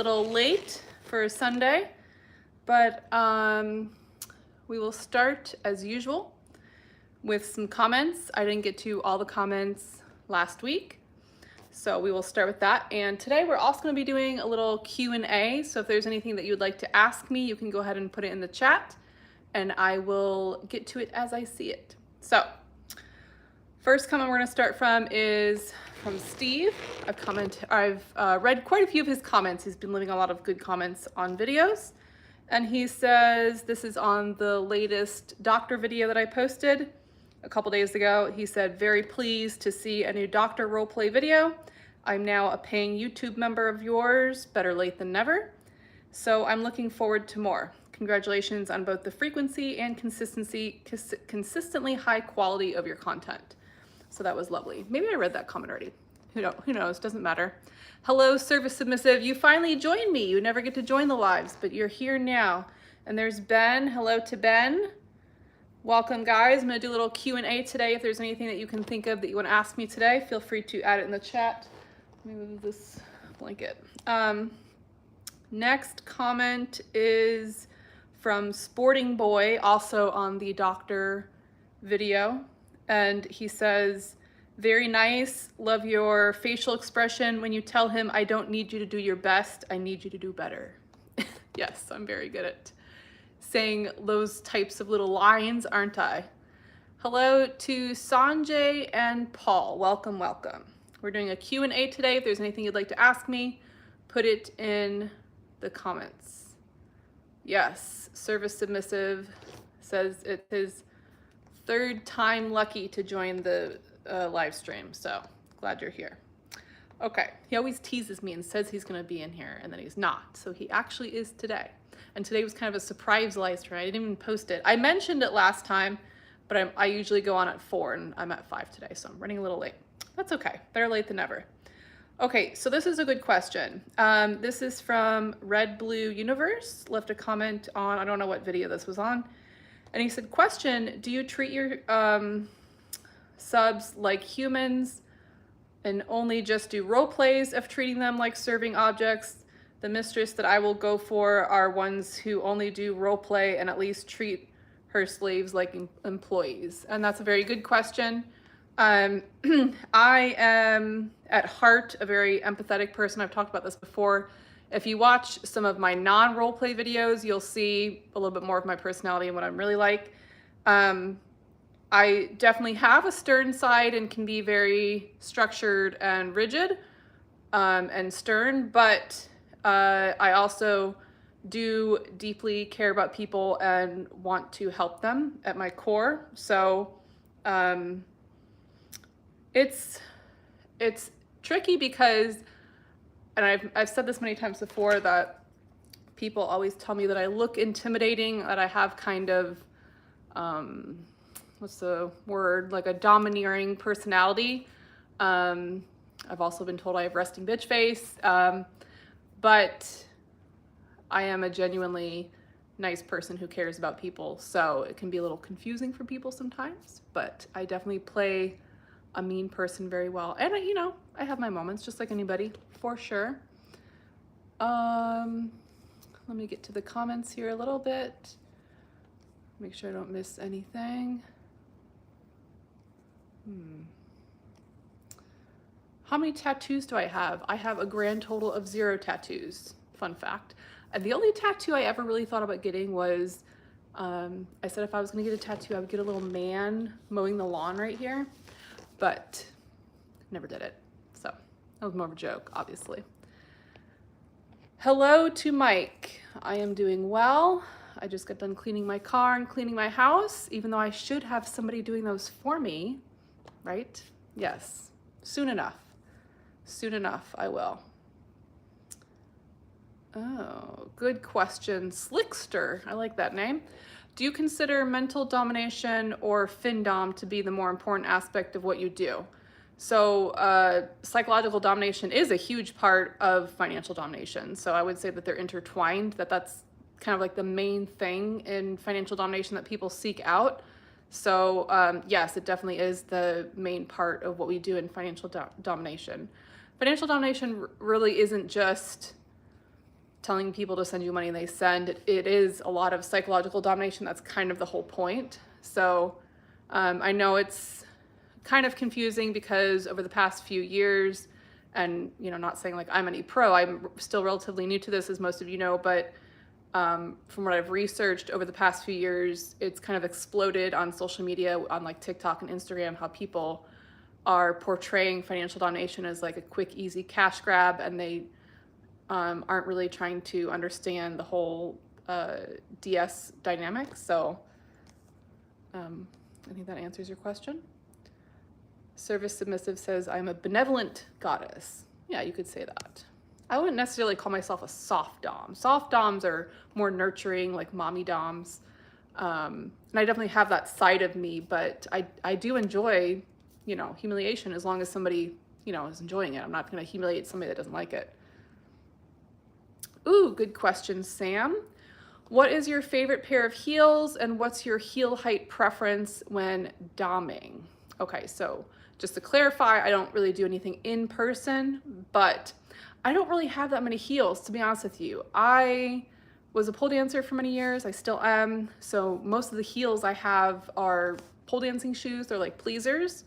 little late for a Sunday, but we will start as usual with some comments. I didn't get to all the comments last week, so we will start with that. And today we're also going to be doing a little Q&A, so if there's anything that you would like to ask me, you can go ahead and put it in the chat, and I will get to it as I see it. So, first comment we're going to start from is from Steve. I've read quite a few of his comments. He's been leaving a lot of good comments on videos. And he says, this is on the latest doctor video that I posted a couple days ago. He said, very pleased to see a new doctor roleplay video. I'm now a paying YouTube member of yours, better late than never. So I'm looking forward to more. Congratulations on both the frequency and consistently high quality of your content. So that was lovely. Maybe I read that comment already. Who knows, doesn't matter. Hello, Service Submissive. You finally joined me. You never get to join the lives, but you're here now. And there's Ben. Hello to Ben. Welcome, guys. I'm gonna do a little Q&A today. If there's anything that you can think of that you wanna ask me today, feel free to add it in the chat. Let me move this blanket. Next comment is from Sporting Boy, also on the doctor video. And he says, very nice, love your facial expression when you tell him, I don't need you to do your best, I need you to do better. Yes, I'm very good at saying those types of little lines, aren't I? Hello to Sanjay and Paul, welcome, welcome. We're doing a Q&A today. If there's anything you'd like to ask me, put it in the comments. Yes, Service Submissive says it's his third time lucky to join the live stream, so glad you're here. Okay, he always teases me and says he's gonna be in here and then he's not, so he actually is today. And today was kind of a surprise live stream. I didn't even post it. I mentioned it last time, but I usually go on at 4 and I'm at 5 today, so I'm running a little late. That's okay, better late than never. Okay, so this is a good question. This is from Red Blue Universe, left a comment on, I don't know what video this was on. And he said, question, do you treat your subs like humans and only just do role plays of treating them like serving objects? The mistress that I will go for are ones who only do role play and at least treat her slaves like employees. And that's a very good question. I am at heart a very empathetic person. I've talked about this before. If you watch some of my non-roleplay videos, you'll see a little bit more of my personality and what I'm really like. I definitely have a stern side and can be very structured and rigid and stern, but I also do deeply care about people and want to help them at my core. So it's tricky because, and I've said this many times before, that people always tell me that I look intimidating, that I have kind of, what's the word, like a domineering personality. I've also been told I have resting bitch face, but I am a genuinely nice person who cares about people, so it can be a little confusing for people sometimes, but I definitely play a mean person very well. And you know, I have my moments just like anybody, for sure. Let me get to the comments here a little bit. Make sure I don't miss anything. How many tattoos do I have? I have a grand total of 0 tattoos, fun fact. And the only tattoo I ever really thought about getting was, I said if I was gonna get a tattoo, I would get a little man mowing the lawn right here, but never did it. So that was more of a joke, obviously. Hello to Mike. I am doing well. I just got done cleaning my car and cleaning my house, even though I should have somebody doing those for me, right? Yes, soon enough. Soon enough, I will. Oh, good question. Slickster, I like that name. Do you consider mental domination or findom to be the more important aspect of what you do? So psychological domination is a huge part of financial domination. So I would say that they're intertwined, that's kind of like the main thing in financial domination that people seek out. So yes, it definitely is the main part of what we do in financial domination. Financial domination really isn't just telling people to send you money and they send. It is a lot of psychological domination. That's kind of the whole point. So I know it's kind of confusing because over the past few years, and not saying like I'm any pro, I'm still relatively new to this, as most of you know, but from what I've researched over the past few years, it's kind of exploded on social media, on like TikTok and Instagram, how people are portraying financial domination as like a quick, easy cash grab, and they aren't really trying to understand the whole DS dynamic. So I think that answers your question. Service Submissive says, I'm a benevolent goddess. Yeah, you could say that. I wouldn't necessarily call myself a soft dom. Soft doms are more nurturing, like mommy doms. And I definitely have that side of me, but I do enjoy, humiliation, as long as somebody, is enjoying it. I'm not going to humiliate somebody that doesn't like it. Ooh, good question, Sam. What is your favorite pair of heels, and what's your heel height preference when doming? Okay, so just to clarify, I don't really do anything in person, but I don't really have that many heels, to be honest with you. I was a pole dancer for many years. I still am. So most of the heels I have are pole dancing shoes. They're like pleasers.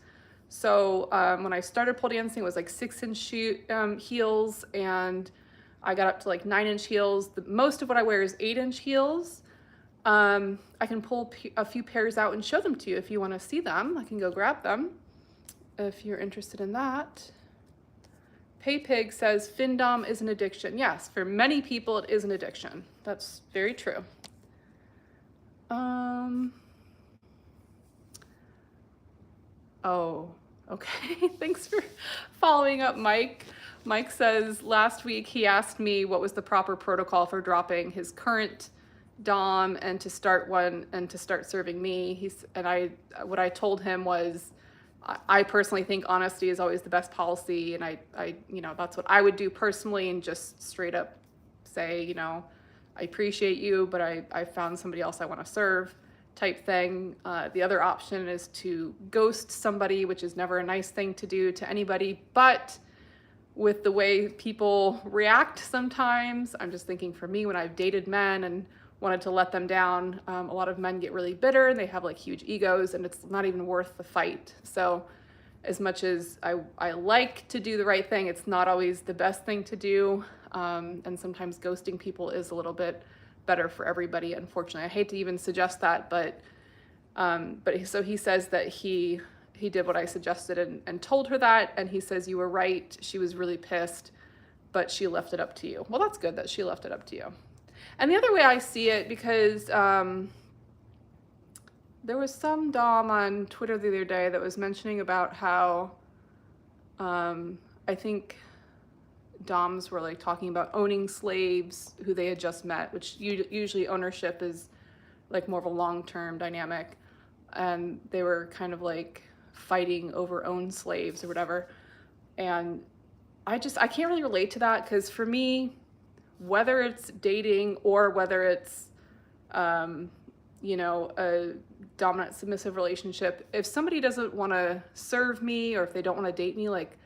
So when I started pole dancing, it was like 6-inch heels, and I got up to like 9-inch heels. Most of what I wear is 8-inch heels. I can pull a few pairs out and show them to you if you want to see them. I can go grab them if you're interested in that. Paypig says findom is an addiction. Yes, for many people it is an addiction. That's very true. Oh, okay. Thanks for following up, Mike. Mike says last week he asked me what was the proper protocol for dropping his current dom and to start one and to start serving me. What I told him was, I personally think honesty is always the best policy, and I that's what I would do personally, and just straight up say, I appreciate you, but I found somebody else I want to serve, type thing. The other option is to ghost somebody, which is never a nice thing to do to anybody, but with the way people react sometimes, I'm just thinking for me, when I've dated men and wanted to let them down, a lot of men get really bitter and they have like huge egos, and it's not even worth the fight. So as much as I like to do the right thing, it's not always the best thing to do. And sometimes ghosting people is a little bit better for everybody, unfortunately. I hate to even suggest that, but so he says that he did what I suggested and told her that, and he says, you were right, she was really pissed, but she left it up to you. Well, that's good that she left it up to you. And the other way I see it, because there was some dom on Twitter the other day that was mentioning about how I think doms were like talking about owning slaves who they had just met, which usually ownership is like more of a long-term dynamic, and they were kind of like fighting over owned slaves or whatever. And I can't really relate to that, because for me, whether it's dating or whether it's a dominant submissive relationship, if somebody doesn't want to serve me, or if they don't want to date me, like,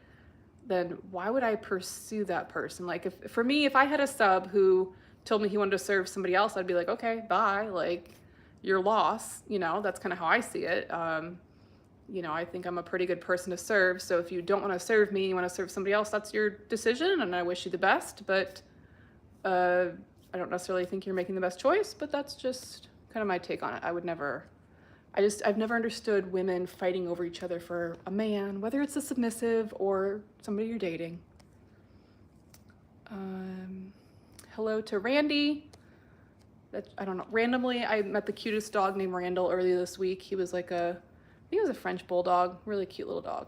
then why would I pursue that person? Like, if I had a sub who told me he wanted to serve somebody else, I'd be like, okay, bye, like, your loss. That's kind of how I see it. I think I'm a pretty good person to serve, so if you don't want to serve me, you want to serve somebody else, that's your decision, and I wish you the best, but I don't necessarily think you're making the best choice, but that's just kind of my take on it. I've never understood women fighting over each other for a man, whether it's a submissive or somebody you're dating. Hello to Randy. I don't know, randomly, I met the cutest dog named Randall earlier this week. He was like I think he was a French bulldog, really cute little dog.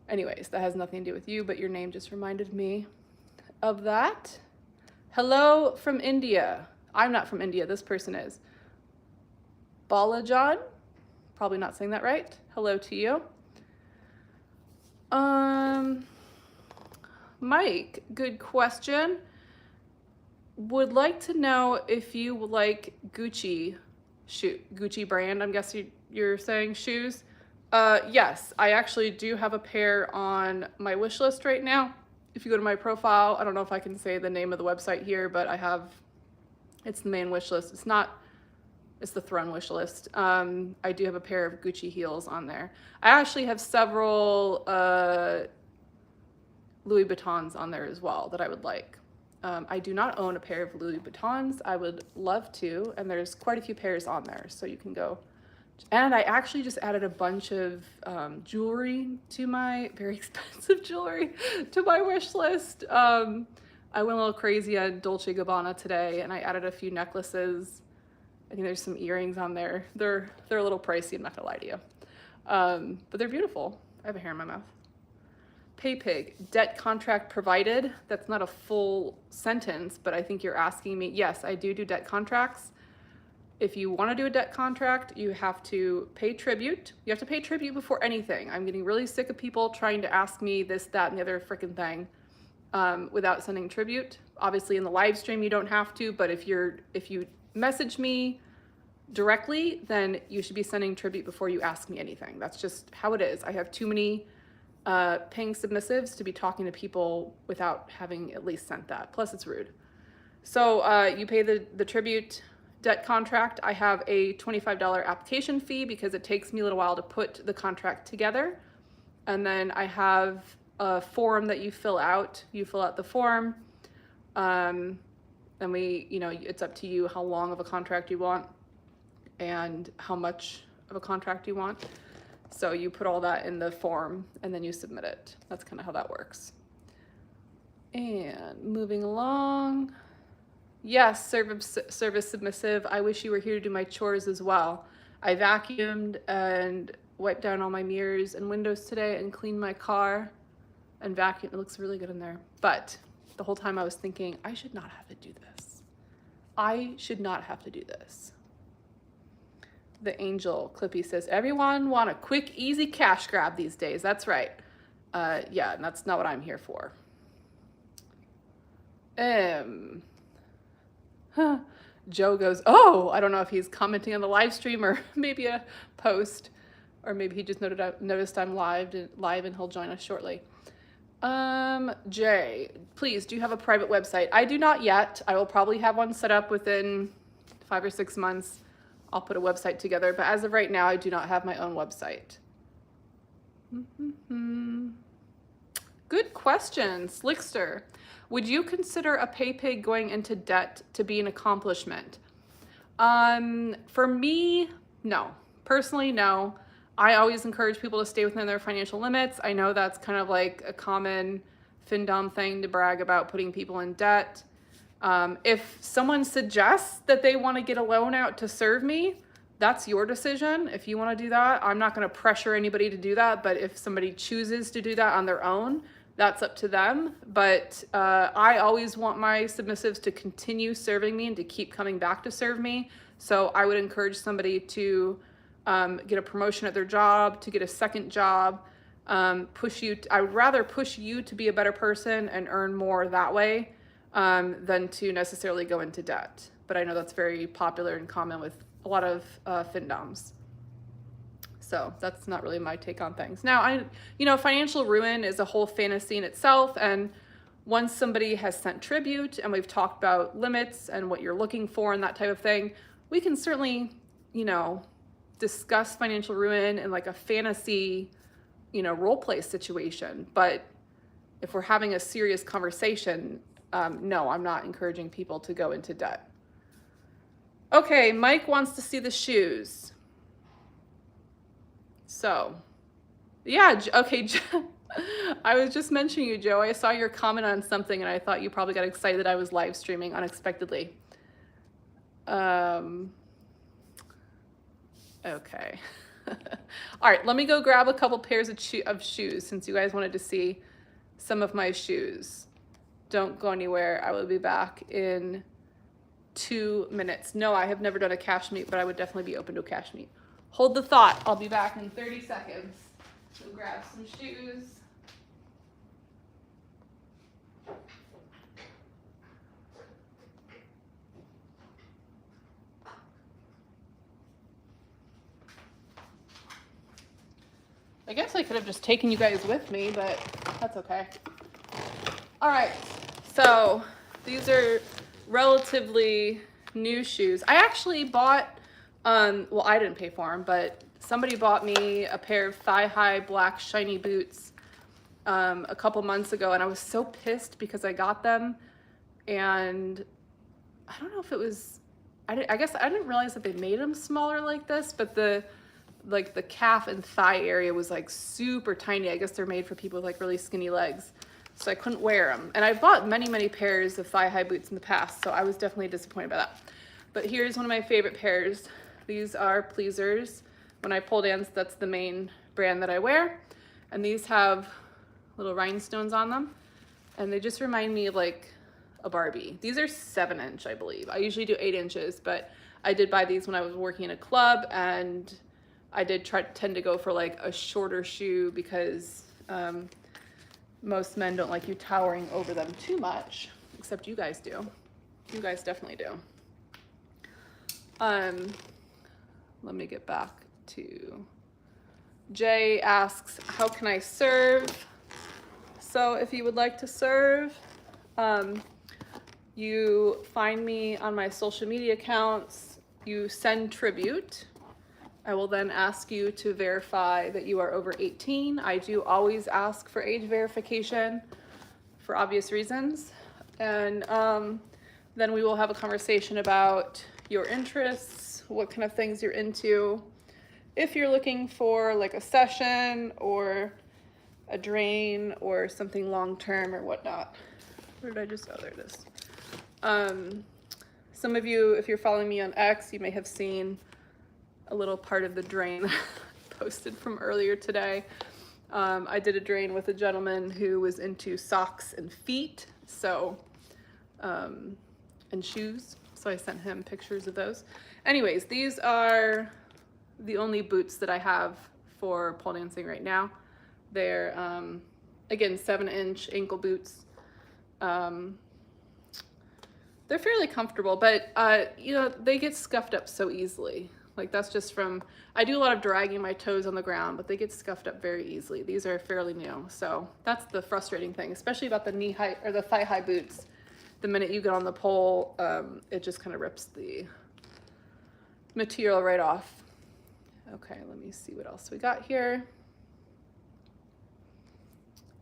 Anyways, that has nothing to do with you, but your name just reminded me of that. Hello from India. I'm not from India, this person is. Balajan, probably not saying that right. Hello to you. Mike, good question. Would like to know if you like Gucci brand, I'm guessing you're saying shoes. Yes, I actually do have a pair on my wish list right now. if you go to my profile, I don't know if I can say the name of the website here, but it's the main wish list. It's the Throne wish list. I do have a pair of Gucci heels on there. I actually have several Louis Vuittons on there as well that I would like. I do not own a pair of Louis Vuittons. I would love to, and there's quite a few pairs on there, so you can go. And I actually just added a bunch of jewelry to my, very expensive jewelry, to my wish list. I went a little crazy on Dolce & Gabbana today, and I added a few necklaces. I think there's some earrings on there. They're a little pricey, I'm not gonna lie to you. But they're beautiful. I have a hair in my mouth. PayPig, debt contract provided. That's not a full sentence, but I think you're asking me, yes, I do debt contracts. If you want to do a debt contract, you have to pay tribute. You have to pay tribute before anything. I'm getting really sick of people trying to ask me this, that, and the other freaking thing without sending tribute. Obviously in the live stream, you don't have to, but if you message me directly, then you should be sending tribute before you ask me anything. That's just how it is. I have too many paying submissives to be talking to people without having at least sent that. Plus it's rude. So you pay the tribute debt contract. I have a $25 application fee because it takes me a little while to put the contract together. And then I have a form that you fill out. You fill out the form. And it's up to you how long of a contract you want and how much of a contract you want. So you put all that in the form and then you submit it. That's kind of how that works. And moving along. Yes, service submissive. I wish you were here to do my chores as well. I vacuumed and wiped down all my mirrors and windows today and cleaned my car and vacuumed. It looks really good in there. But the whole time I was thinking, I should not have to do this. I should not have to do this. The Angel Clippy says, everyone want a quick, easy cash grab these days. That's right. Yeah, and that's not what I'm here for. Joe goes, oh, I don't know if he's commenting on the live stream or maybe a post, or maybe he just noticed I'm live and he'll join us shortly. Jay, please, do you have a private website? I do not yet. I will probably have one set up within 5 or 6 months. I'll put a website together, but as of right now, I do not have my own website. Good question, Slickster. Would you consider a PayPig going into debt to be an accomplishment? For me, no. Personally, no. I always encourage people to stay within their financial limits. I know that's kind of like a common findom thing to brag about, putting people in debt. If someone suggests that they want to get a loan out to serve me, that's your decision. If you want to do that, I'm not going to pressure anybody to do that. But if somebody chooses to do that on their own, that's up to them. But I always want my submissives to continue serving me and to keep coming back to serve me. So I would encourage somebody to get a promotion at their job, to get a second job, I would rather push you to be a better person and earn more that way than to necessarily go into debt. But I know that's very popular and common with a lot of findoms. So that's not really my take on things. Now, financial ruin is a whole fantasy in itself. And once somebody has sent tribute and we've talked about limits and what you're looking for and that type of thing, we can certainly, discuss financial ruin in like a fantasy, role play situation. But if we're having a serious conversation, no, I'm not encouraging people to go into debt. Okay, Mike wants to see the shoes. So, yeah, okay, I was just mentioning you, Joe. I saw your comment on something and I thought you probably got excited that I was live streaming unexpectedly. Okay. All right, let me go grab a couple pairs of shoes since you guys wanted to see some of my shoes. Don't go anywhere. I will be back in 2 minutes. No, I have never done a cash meet, but I would definitely be open to a cash meet. Hold the thought. I'll be back in 30 seconds. So grab some shoes. I guess I could have just taken you guys with me, but that's okay. All right, so these are relatively new shoes. I actually bought, well, I didn't pay for them, but somebody bought me a pair of thigh-high black shiny boots a couple months ago, and I was so pissed because I got them, and I don't know if it was, I guess I didn't realize that they made them smaller like this, but the calf and thigh area was like super tiny. I guess they're made for people with like really skinny legs. So I couldn't wear them. And I've bought many, many pairs of thigh-high boots in the past, so I was definitely disappointed by that. But here's one of my favorite pairs. These are Pleasers. When I pole dance, that's the main brand that I wear. And these have little rhinestones on them. And they just remind me of like a Barbie. These are 7-inch, I believe. I usually do 8 inches, but I did buy these when I was working in a club, and I did tend to go for like a shorter shoe because most men don't like you towering over them too much, except you guys do. You guys definitely do. Let me get back to Jay asks, how can I serve? So if you would like to serve, you find me on my social media accounts, you send tribute. I will then ask you to verify that you are over 18. I do always ask for age verification for obvious reasons. And then we will have a conversation about your interests, what kind of things you're into. If you're looking for like a session or a drain or something long-term or whatnot. Where did I just, oh, there it is. Some of you, if you're following me on X, you may have seen a little part of the drain posted from earlier today. I did a drain with a gentleman who was into socks and feet, so, and shoes. So I sent him pictures of those. Anyways, these are the only boots that I have for pole dancing right now. They're, again, 7-inch ankle boots. They're fairly comfortable, but, you know, they get scuffed up so easily. Like that's just from, I do a lot of dragging my toes on the ground, but they get scuffed up very easily. These are fairly new. So that's the frustrating thing, especially about the knee high or the thigh high boots. The minute you get on the pole, it just kind of rips the material right off. Okay, let me see what else we got here.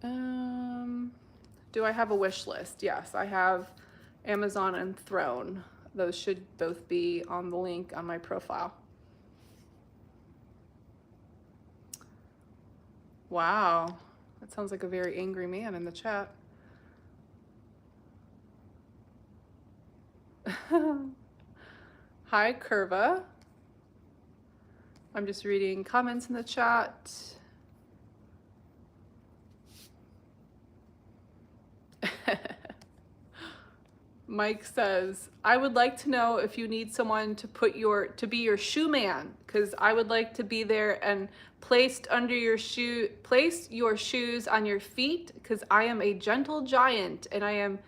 Do I have a wish list? Yes, I have Amazon and Throne. Those should both be on the link on my profile. Wow, that sounds like a very angry man in the chat. Hi, Curva. I'm just reading comments in the chat. Mike says, I would like to know if you need someone to be your shoe man, because I would like to be there and place your shoes on your feet, because I am a gentle giant and I am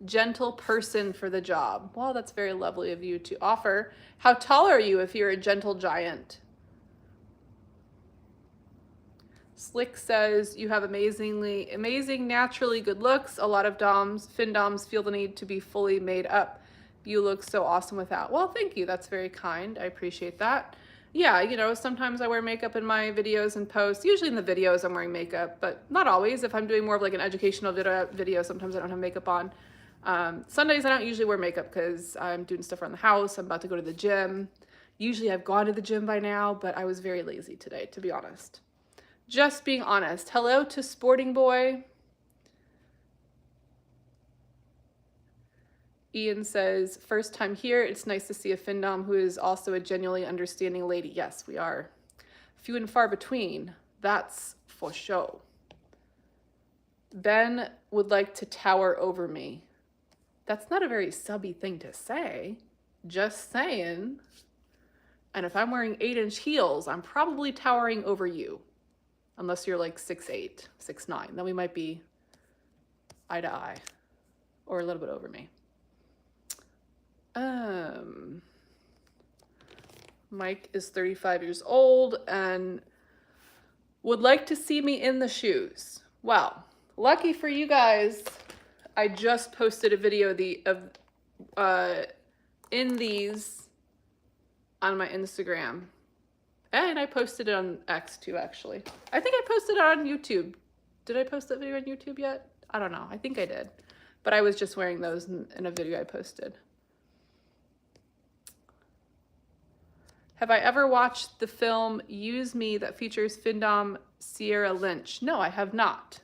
gentle person for the job. Well, that's very lovely of you to offer. How tall are you if you're a gentle giant? Slick says, you have amazing, naturally good looks. A lot of findoms feel the need to be fully made up. You look so awesome without. Well, thank you. That's very kind. I appreciate that. Yeah, you know, sometimes I wear makeup in my videos and posts. Usually in the videos I'm wearing makeup, but not always. If I'm doing more of like an educational video, sometimes I don't have makeup on. Sundays I don't usually wear makeup because I'm doing stuff around the house. I'm about to go to the gym. Usually I've gone to the gym by now, but I was very lazy today, to be honest. Just being honest. Hello to Sporting Boy. Ian says, first time here. It's nice to see a findom who is also a genuinely understanding lady. Yes, we are few and far between. That's for sure. Ben would like to tower over me. That's not a very subby thing to say. Just saying. And if I'm wearing 8-inch heels, I'm probably towering over you. Unless you're like 6'8", 6'9", then we might be eye to eye, or a little bit over me. Mike is 35 years old and would like to see me in the shoes. Well, lucky for you guys, I just posted a video in these on my Instagram. And I posted it on X too, actually. I think I posted it on YouTube. Did I post that video on YouTube yet? I don't know. I think I did. But I was just wearing those in a video I posted. Have I ever watched the film Use Me that features findom Sierra Lynch? No, I have not.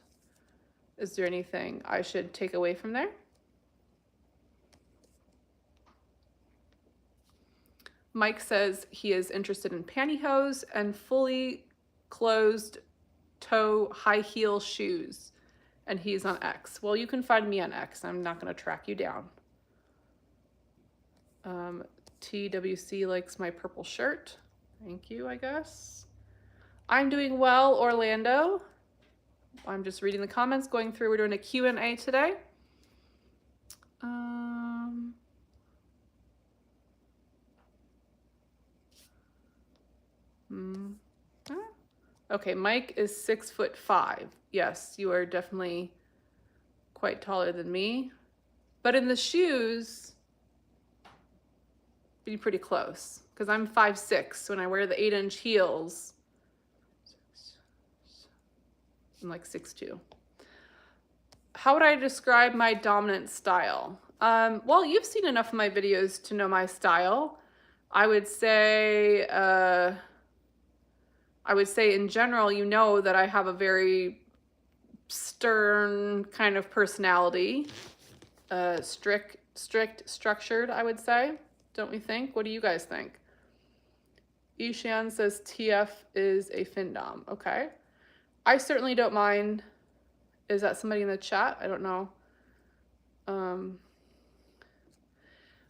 Is there anything I should take away from there? Mike says he is interested in pantyhose and fully closed toe high heel shoes, and he's on X. Well, you can find me on X. I'm not going to track you down. TWC likes my purple shirt. Thank you, I guess. I'm doing well, Orlando. I'm just reading the comments, going through. We're doing a Q&A today. Okay, Mike is 6'5". Yes, you are definitely quite taller than me. But in the shoes, be pretty close, because I'm 5'6". When I wear the 8-inch heels, I'm like 6'2". How would I describe my dominant style? Well, you've seen enough of my videos to know my style. I would say in general, you know that I have a very stern kind of personality, strict, structured, I would say. Don't we think? What do you guys think? Ishan says TF is a findom. Okay. I certainly don't mind. Is that somebody in the chat? I don't know.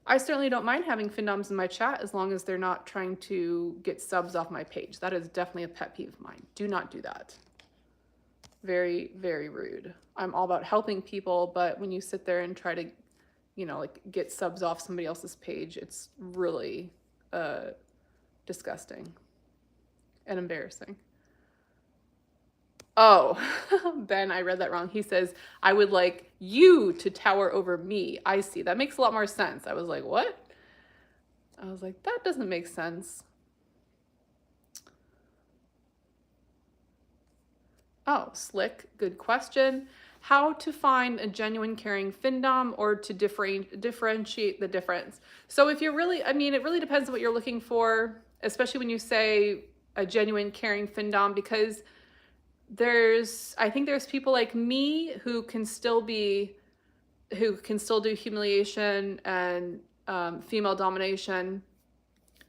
I certainly don't mind having findoms in my chat as long as they're not trying to get subs off my page. That is definitely a pet peeve of mine. Do not do that. Very, very rude. I'm all about helping people, but when you sit there and try to, you know, like get subs off somebody else's page, it's really disgusting and embarrassing. Oh, Ben, I read that wrong. He says, I would like you to tower over me. I see. That makes a lot more sense. I was like, what? I was like, that doesn't make sense. Oh, Slick, good question. How to find a genuine caring findom or to differentiate the difference. So if you're really, I mean, it really depends on what you're looking for, especially when you say a genuine caring findom, because I think there's people like me who can still do humiliation and female domination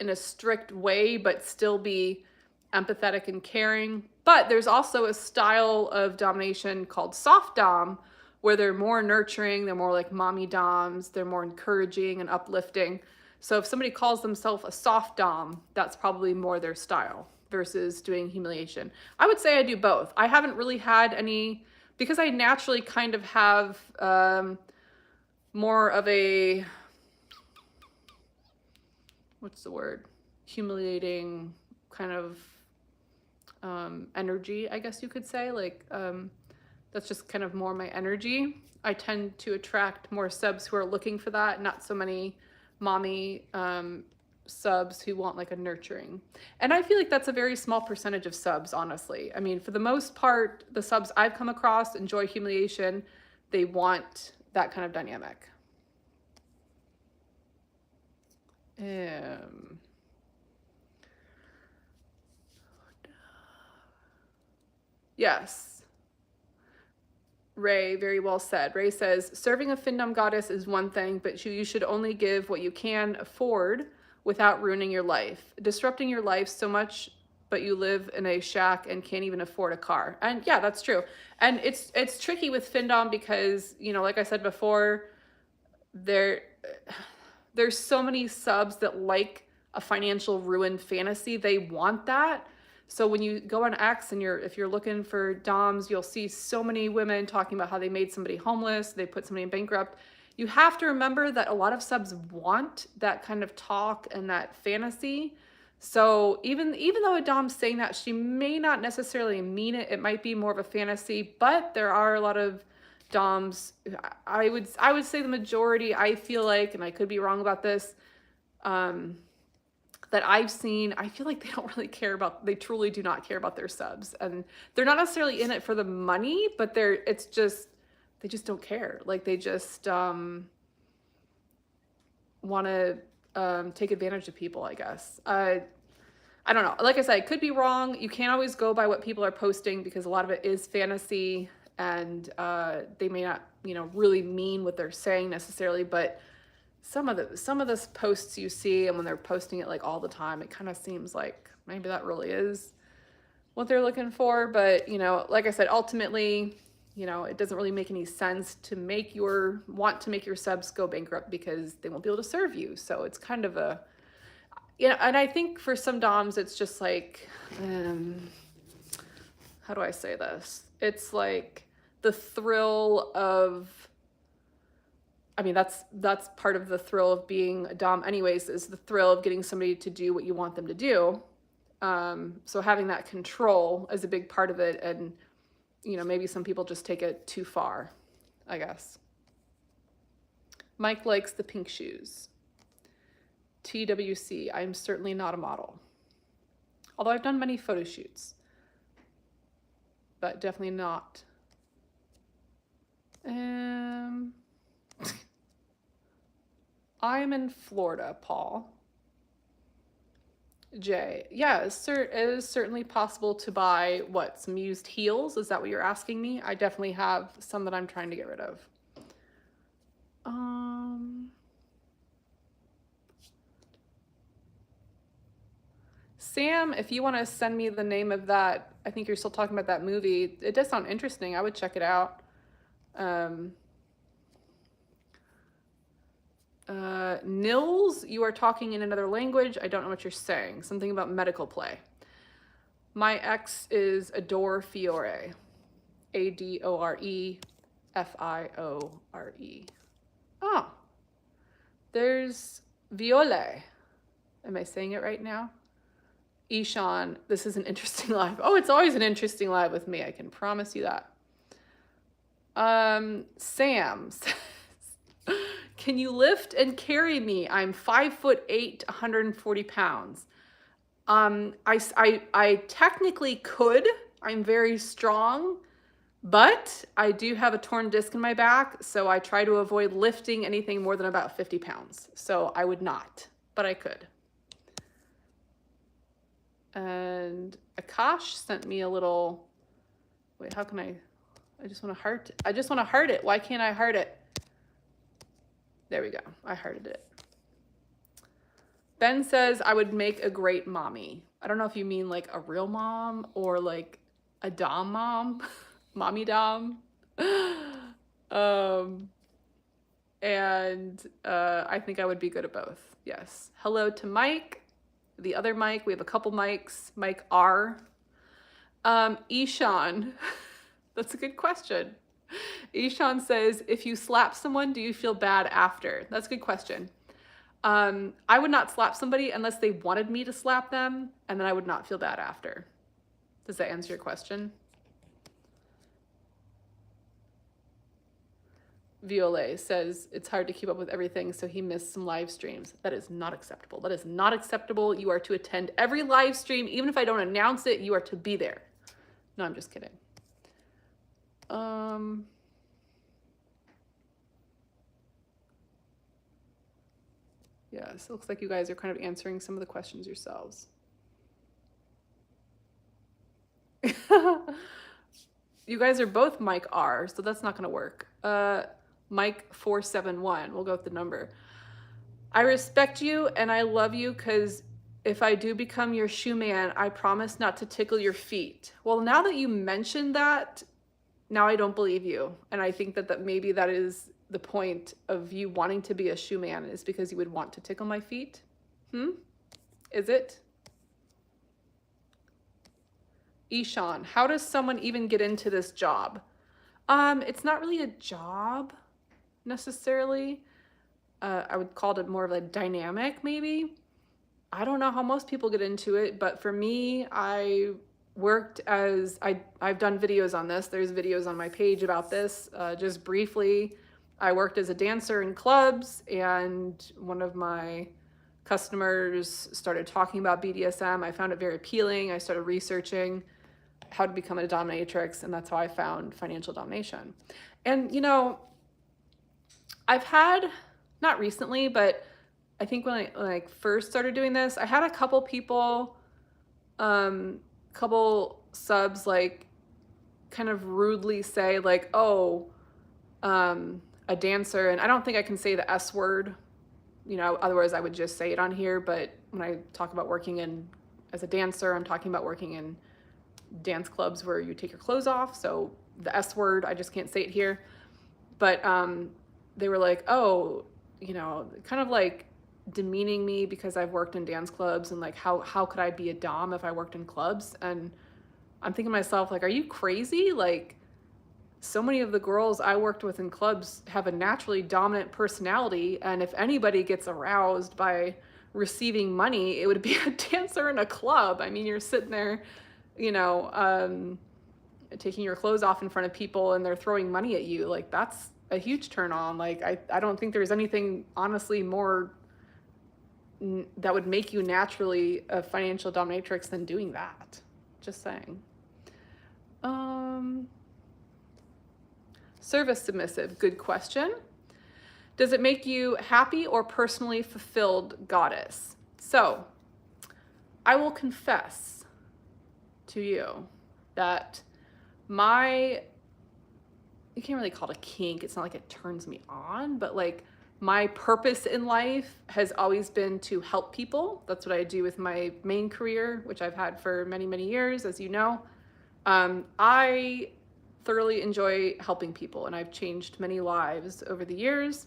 in a strict way, but still be empathetic and caring. But there's also a style of domination called soft dom, where they're more nurturing, they're more like mommy doms, they're more encouraging and uplifting. So if somebody calls themselves a soft dom, that's probably more their style versus doing humiliation. I would say I do both. I haven't really had any, because I naturally kind of have more of a, what's the word? Humiliating kind of energy, I guess you could say. Like, that's just kind of more my energy. I tend to attract more subs who are looking for that, not so many mommy subs who want like a nurturing. And I feel like that's a very small percentage of subs, honestly. I mean, for the most part, the subs I've come across enjoy humiliation. They want that kind of dynamic. Yes. Ray, very well said. Ray says, serving a findom goddess is one thing, but you should only give what you can afford without ruining your life. Disrupting your life so much, but you live in a shack and can't even afford a car. And yeah, that's true. And it's tricky with findom because, you know, like I said before, there's so many subs that like a financial ruin fantasy. They want that. So when you go on X and if you're looking for doms, you'll see so many women talking about how they made somebody homeless, they put somebody in bankrupt. You have to remember that a lot of subs want that kind of talk and that fantasy. So even though a dom's saying that, she may not necessarily mean it. It might be more of a fantasy, but there are a lot of doms, I would say the majority, I feel like, and I could be wrong about this, that I've seen, I feel like they don't really care about, they truly do not care about their subs. And they're not necessarily in it for the money, but they just don't care. Like they just want to take advantage of people, I guess. I don't know. Like I said, I could be wrong. You can't always go by what people are posting because a lot of it is fantasy, and they may not, really mean what they're saying necessarily, but some of the posts you see, and when they're posting it like all the time, it kind of seems like maybe that really is what they're looking for. But like I said, ultimately, it doesn't really make any sense to want to make your subs go bankrupt because they won't be able to serve you. So it's kind of a, and I think for some doms, it's just like, how do I say this? It's like the thrill of, I mean, that's part of the thrill of being a dom anyways, is the thrill of getting somebody to do what you want them to do. So having that control is a big part of it. And, maybe some people just take it too far, I guess. Mike likes the pink shoes. TWC, I'm certainly not a model. Although I've done many photo shoots, but definitely not. I'm in Florida, Paul. Jay, yeah, it is certainly possible to buy, some used heels? Is that what you're asking me? I definitely have some that I'm trying to get rid of. Sam, if you want to send me the name of that, I think you're still talking about that movie. It does sound interesting. I would check it out. Nils, you are talking in another language. I don't know what you're saying. Something about medical play. My ex is Adore Fiore. ADORE FIORE. Oh, there's Viole. Am I saying it right now? Ishan, this is an interesting live. Oh, it's always an interesting live with me. I can promise you that. Sam says, can you lift and carry me? I'm 5'8", 140 pounds. I technically could. I'm very strong, but I do have a torn disc in my back, so I try to avoid lifting anything more than about 50 pounds. So I would not, but I could. And Akash sent me a little, wait, how can I just want to heart it. I just want to heart it. Why can't I heart it? There we go. I hearted it. Ben says, I would make a great mommy. I don't know if you mean like a real mom or like a dom mom, mommy dom. I think I would be good at both. Yes. Hello to Mike, the other Mike. We have a couple Mikes. Mike R. Ishan, that's a good question. Ishan says, if you slap someone, do you feel bad after? That's a good question. I would not slap somebody unless they wanted me to slap them, and then I would not feel bad after. Does that answer your question? Violet says, it's hard to keep up with everything, so he missed some live streams. That is not acceptable. That is not acceptable. You are to attend every live stream. Even if I don't announce it, you are to be there. No, I'm just kidding. Yes, it looks like you guys are kind of answering some of the questions yourselves. You guys are both Mike R, so that's not going to work. Mike 471, we'll go with the number. I respect you and I love you because if I do become your shoe man, I promise not to tickle your feet. Well, now that you mentioned that, now I don't believe you. And I think that maybe that is the point of you wanting to be a shoe man, is because you would want to tickle my feet. Is it? Ishan, how does someone even get into this job? It's not really a job necessarily. I would call it more of a dynamic maybe. I don't know how most people get into it, but for me, I worked as, I've done videos on this. There's videos on my page about this. Just briefly, I worked as a dancer in clubs, and one of my customers started talking about BDSM. I found it very appealing. I started researching how to become a dominatrix, and that's how I found financial domination. And, you know, I've had, not recently, but I think when I first started doing this, I had a couple people, couple subs, like, kind of rudely say, like, oh, a dancer, and I don't think I can say the S word, you know, otherwise I would just say it on here, but when I talk about working as a dancer, I'm talking about working in dance clubs where you take your clothes off, so the S word, I just can't say it here. But they were like, oh, you know, kind of like demeaning me because I've worked in dance clubs, and like how could I be a dom if I worked in clubs? And I'm thinking to myself, like, are you crazy? Like, so many of the girls I worked with in clubs have a naturally dominant personality, and if anybody gets aroused by receiving money, it would be a dancer in a club. I mean, you're sitting there, you know, taking your clothes off in front of people and they're throwing money at you. Like, that's a huge turn on. Like, I don't think there's anything honestly more that would make you naturally a financial dominatrix than doing that. Just saying. Service submissive, good question. Does it make you happy or personally fulfilled, goddess? So, I will confess to you that you can't really call it a kink, it's not like it turns me on, but like my purpose in life has always been to help people. That's what I do with my main career, which I've had for many, many years, as you know. I thoroughly enjoy helping people, and I've changed many lives over the years.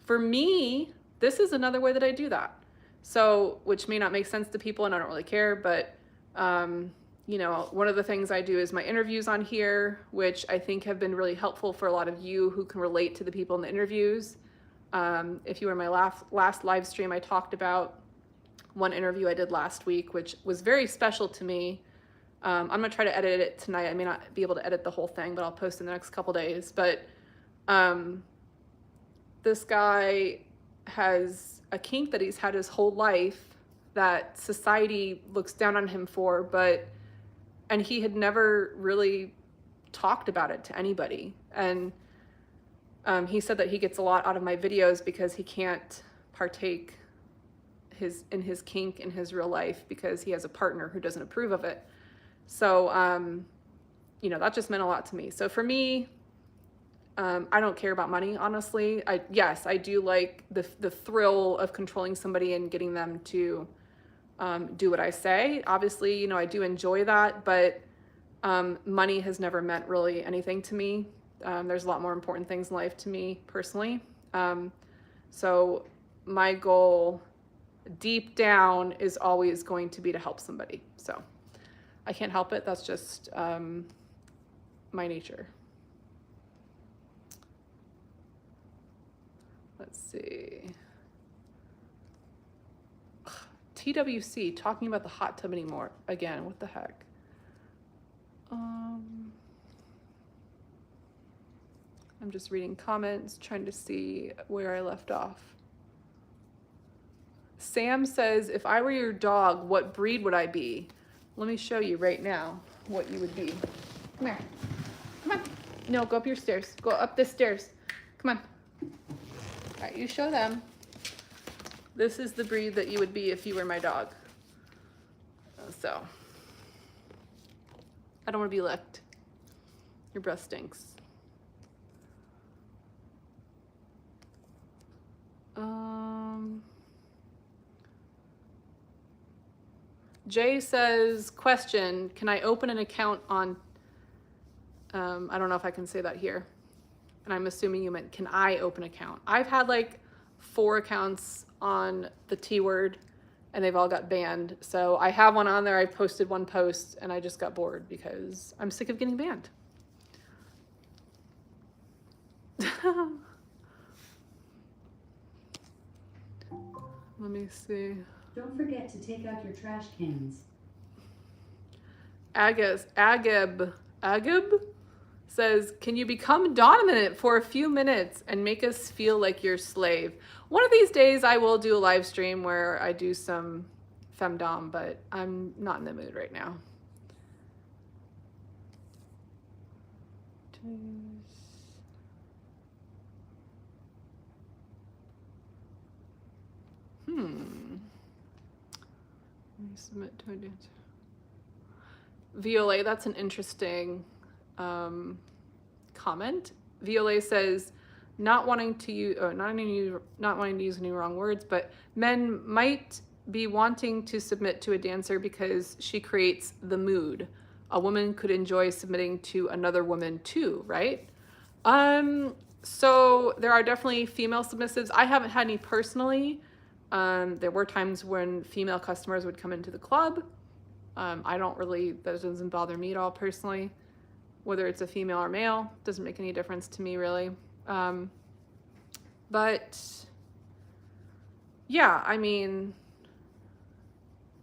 For me, this is another way that I do that. So, which may not make sense to people, and I don't really care, but you know, one of the things I do is my interviews on here, which I think have been really helpful for a lot of you who can relate to the people in the interviews. If you were in my last live stream, I talked about one interview I did last week, which was very special to me. I'm gonna try to edit it tonight. I may not be able to edit the whole thing, but I'll post in the next couple days. But this guy has a kink that he's had his whole life that society looks down on him for, and he had never really talked about it to anybody. And he said that he gets a lot out of my videos because he can't partake in his kink in his real life because he has a partner who doesn't approve of it. So, you know, that just meant a lot to me. So for me, I don't care about money, honestly. Yes, I do like the thrill of controlling somebody and getting them to do what I say. Obviously, you know, I do enjoy that, but money has never meant really anything to me. There's a lot more important things in life to me personally. So my goal deep down is always going to be to help somebody. So I can't help it. That's just my nature. Let's see. TWC, talking about the hot tub anymore. Again, what the heck? I'm just reading comments, trying to see where I left off. Sam says, if I were your dog, what breed would I be? Let me show you right now what you would be. Come here. Come on. No, go up your stairs. Go up the stairs. Come on. All right, you show them. This is the breed that you would be if you were my dog. So, I don't want to be licked. Your breath stinks. Jay says, question, can I open an account on, I don't know if I can say that here. And I'm assuming you meant, can I open an account? I've had like 4 accounts on the T word and they've all got banned. So I have one on there. I posted one post and I just got bored because I'm sick of getting banned. Let me see. Don't forget to take out your trash cans. Agab says, can you become dominant for a few minutes and make us feel like your slave? One of these days I will do a live stream where I do some femdom, but I'm not in the mood right now. Submit to a dancer. Violet, that's an interesting comment. Violet says, not wanting to use any wrong words, but men might be wanting to submit to a dancer because she creates the mood. A woman could enjoy submitting to another woman too, right? So there are definitely female submissives. I haven't had any personally. There were times when female customers would come into the club. That doesn't bother me at all personally. Whether it's a female or male, doesn't make any difference to me really. But yeah, I mean,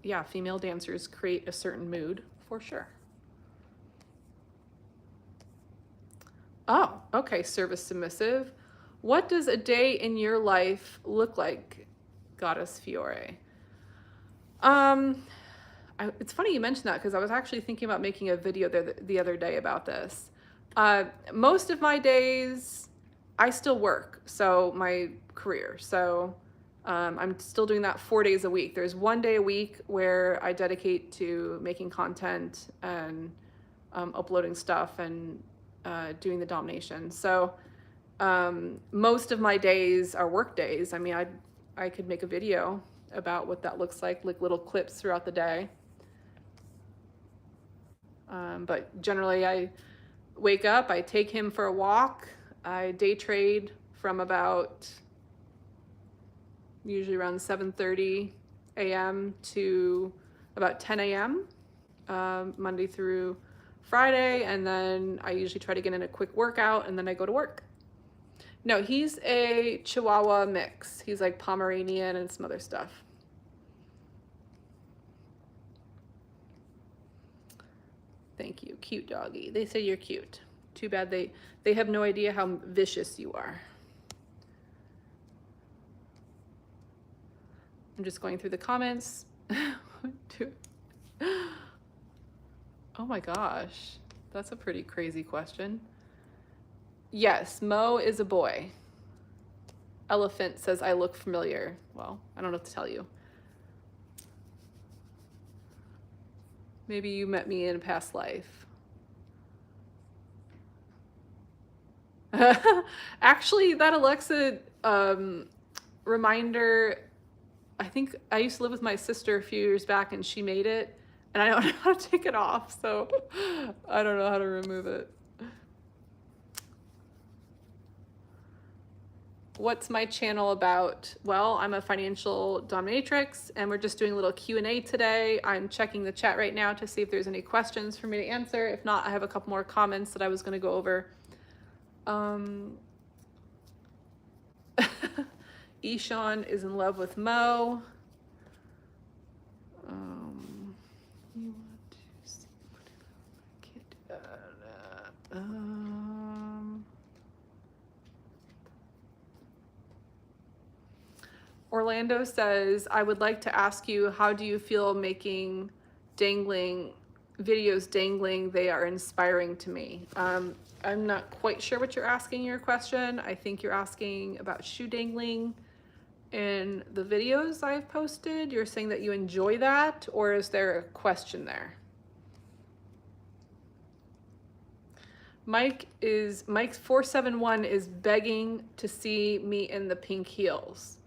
yeah, female dancers create a certain mood for sure. Oh, okay, service submissive. What does a day in your life look like, Goddess Fiore? It's funny you mentioned that because I was actually thinking about making a video the other day about this. Most of my days, I still work, so my career. So I'm still doing that 4 days a week. There's 1 day a week where I dedicate to making content and uploading stuff and doing the domination. So most of my days are work days. I mean, I could make a video about what that looks like little clips throughout the day. But generally I wake up, I take him for a walk, I day trade from about usually around 7:30 a.m. to about 10 a.m. Monday through Friday, and then I usually try to get in a quick workout and then I go to work. No, he's a Chihuahua mix. He's like Pomeranian and some other stuff. Thank you, cute doggy. They say you're cute. Too bad they have no idea how vicious you are. I'm just going through the comments. Oh my gosh, that's a pretty crazy question. Yes, Mo is a boy. Elephant says I look familiar. Well, I don't know what to tell you. Maybe you met me in a past life. Actually, that Alexa reminder, I think I used to live with my sister a few years back and she made it, and I don't know how to take it off, so I don't know how to remove it. What's my channel about? Well, I'm a financial dominatrix and we're just doing a little Q&A today. I'm checking the chat right now to see if there's any questions for me to answer. If not, I have a couple more comments that I was going to go over. Ishan is in love with Mo. You want to see what I kid? Orlando says, I would like to ask you, how do you feel making videos dangling? They are inspiring to me. I'm not quite sure what you're asking your question. I think you're asking about shoe dangling in the videos I've posted. You're saying that you enjoy that, or is there a question there? Mike's 471 is begging to see me in the pink heels.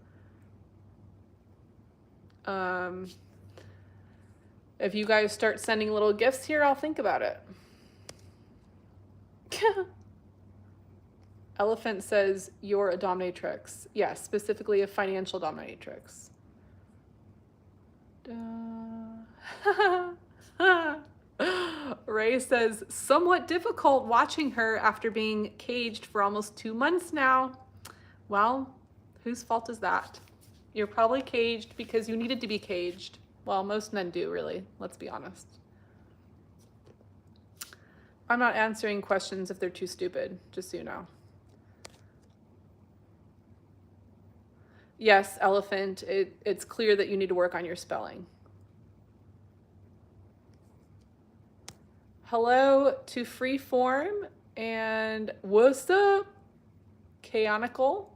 If you guys start sending little gifts here, I'll think about it. Elephant says you're a dominatrix. Yes, specifically a financial dominatrix. Ray says, somewhat difficult watching her after being caged for almost 2 months now. Well, whose fault is that? You're probably caged because you needed to be caged. Well, most men do, really. Let's be honest. I'm not answering questions if they're too stupid, just so you know. Yes, elephant, it's clear that you need to work on your spelling. Hello to Freeform and what's up, Chaonical?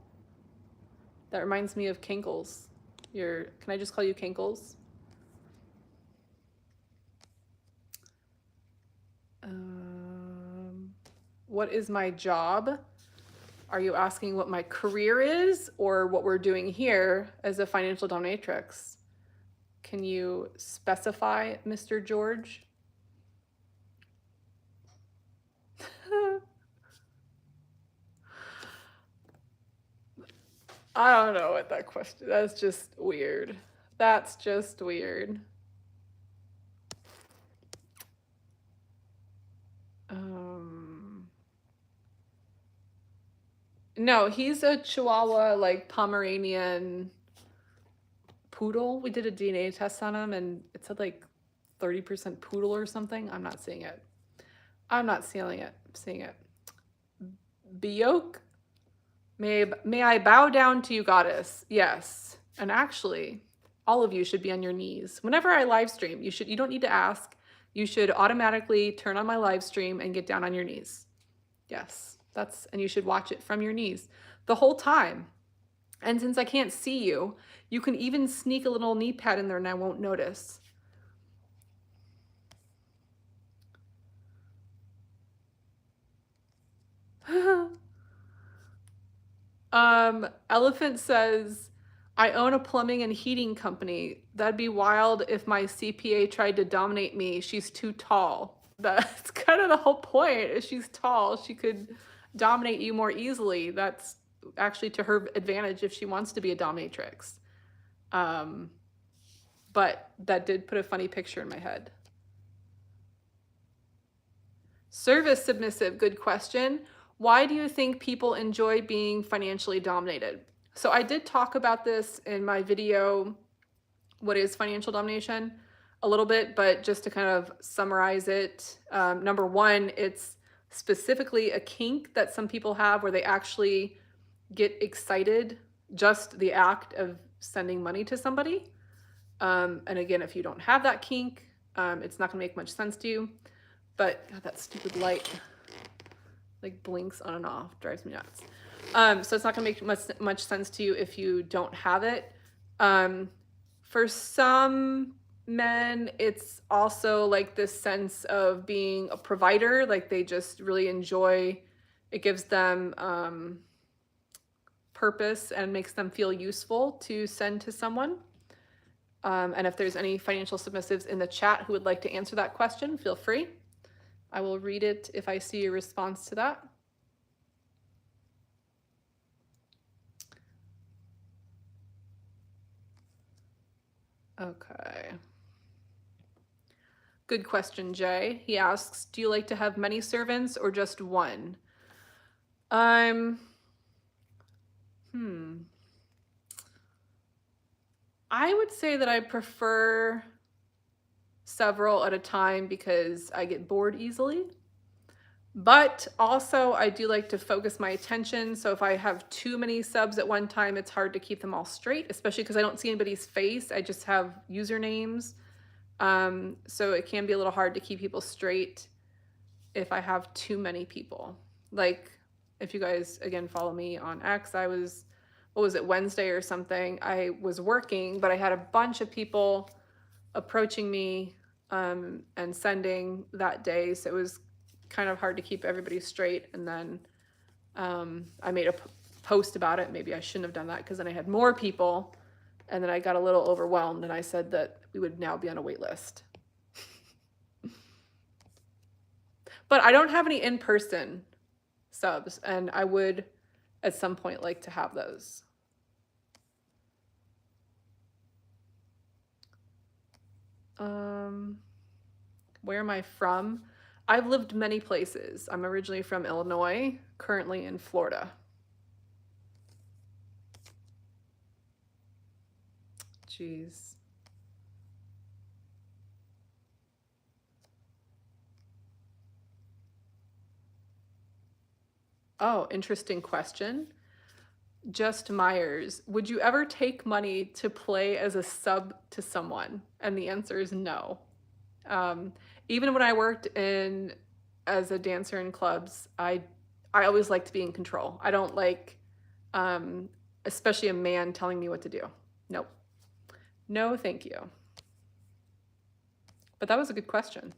That reminds me of Kinkles. Can I just call you Kinkles? What is my job? Are you asking what my career is or what we're doing here as a financial dominatrix? Can you specify, Mr. George? I don't know what that question, that's just weird. That's just weird. No, he's a Chihuahua, like Pomeranian poodle. We did a DNA test on him and it said like 30% poodle or something. I'm not seeing it. I'm not seeing it. Bioke? May I bow down to you, goddess? Yes. And actually, all of you should be on your knees. Whenever I live stream, you don't need to ask. You should automatically turn on my live stream and get down on your knees. Yes, and you should watch it from your knees the whole time. And since I can't see you, you can even sneak a little knee pad in there and I won't notice. Elephant says, I own a plumbing and heating company. That'd be wild if my CPA tried to dominate me. She's too tall. That's kind of the whole point. If she's tall, she could dominate you more easily. That's actually to her advantage if she wants to be a dominatrix. But that did put a funny picture in my head. Service submissive, good question. Why do you think people enjoy being financially dominated? So I did talk about this in my video, what is financial domination, a little bit, but just to kind of summarize it, number one, it's specifically a kink that some people have where they actually get excited, just the act of sending money to somebody. And again, if you don't have that kink, it's not gonna make much sense to you. But God, that stupid light like blinks on and off, drives me nuts. So it's not gonna make much sense to you if you don't have it. For some men, it's also like this sense of being a provider, like they just really enjoy, it gives them purpose and makes them feel useful to send to someone. And if there's any financial submissives in the chat who would like to answer that question, feel free. I will read it if I see a response to that. Okay. Good question, Jay. He asks, do you like to have many servants or just one? I would say that I prefer several at a time because I get bored easily. But also I do like to focus my attention. So if I have too many subs at one time, it's hard to keep them all straight, especially because I don't see anybody's face. I just have usernames. So it can be a little hard to keep people straight if I have too many people. Like if you guys, again, follow me on X, I was, what was it, Wednesday or something, I was working, but I had a bunch of people approaching me and sending that day. So it was kind of hard to keep everybody straight. And then I made a post about it. Maybe I shouldn't have done that because then I had more people and then I got a little overwhelmed and I said that we would now be on a wait list. But I don't have any in-person subs and I would at some point like to have those. Where am I from? I've lived many places. I'm originally from Illinois, currently in Florida. Jeez. Oh, interesting question. Just Myers, would you ever take money to play as a sub to someone? And the answer is no. Um, Even when I worked in as a dancer in clubs, I always like to be in control. I don't like, um, especially a man telling me what to do. Nope. No, thank you. But that was a good question.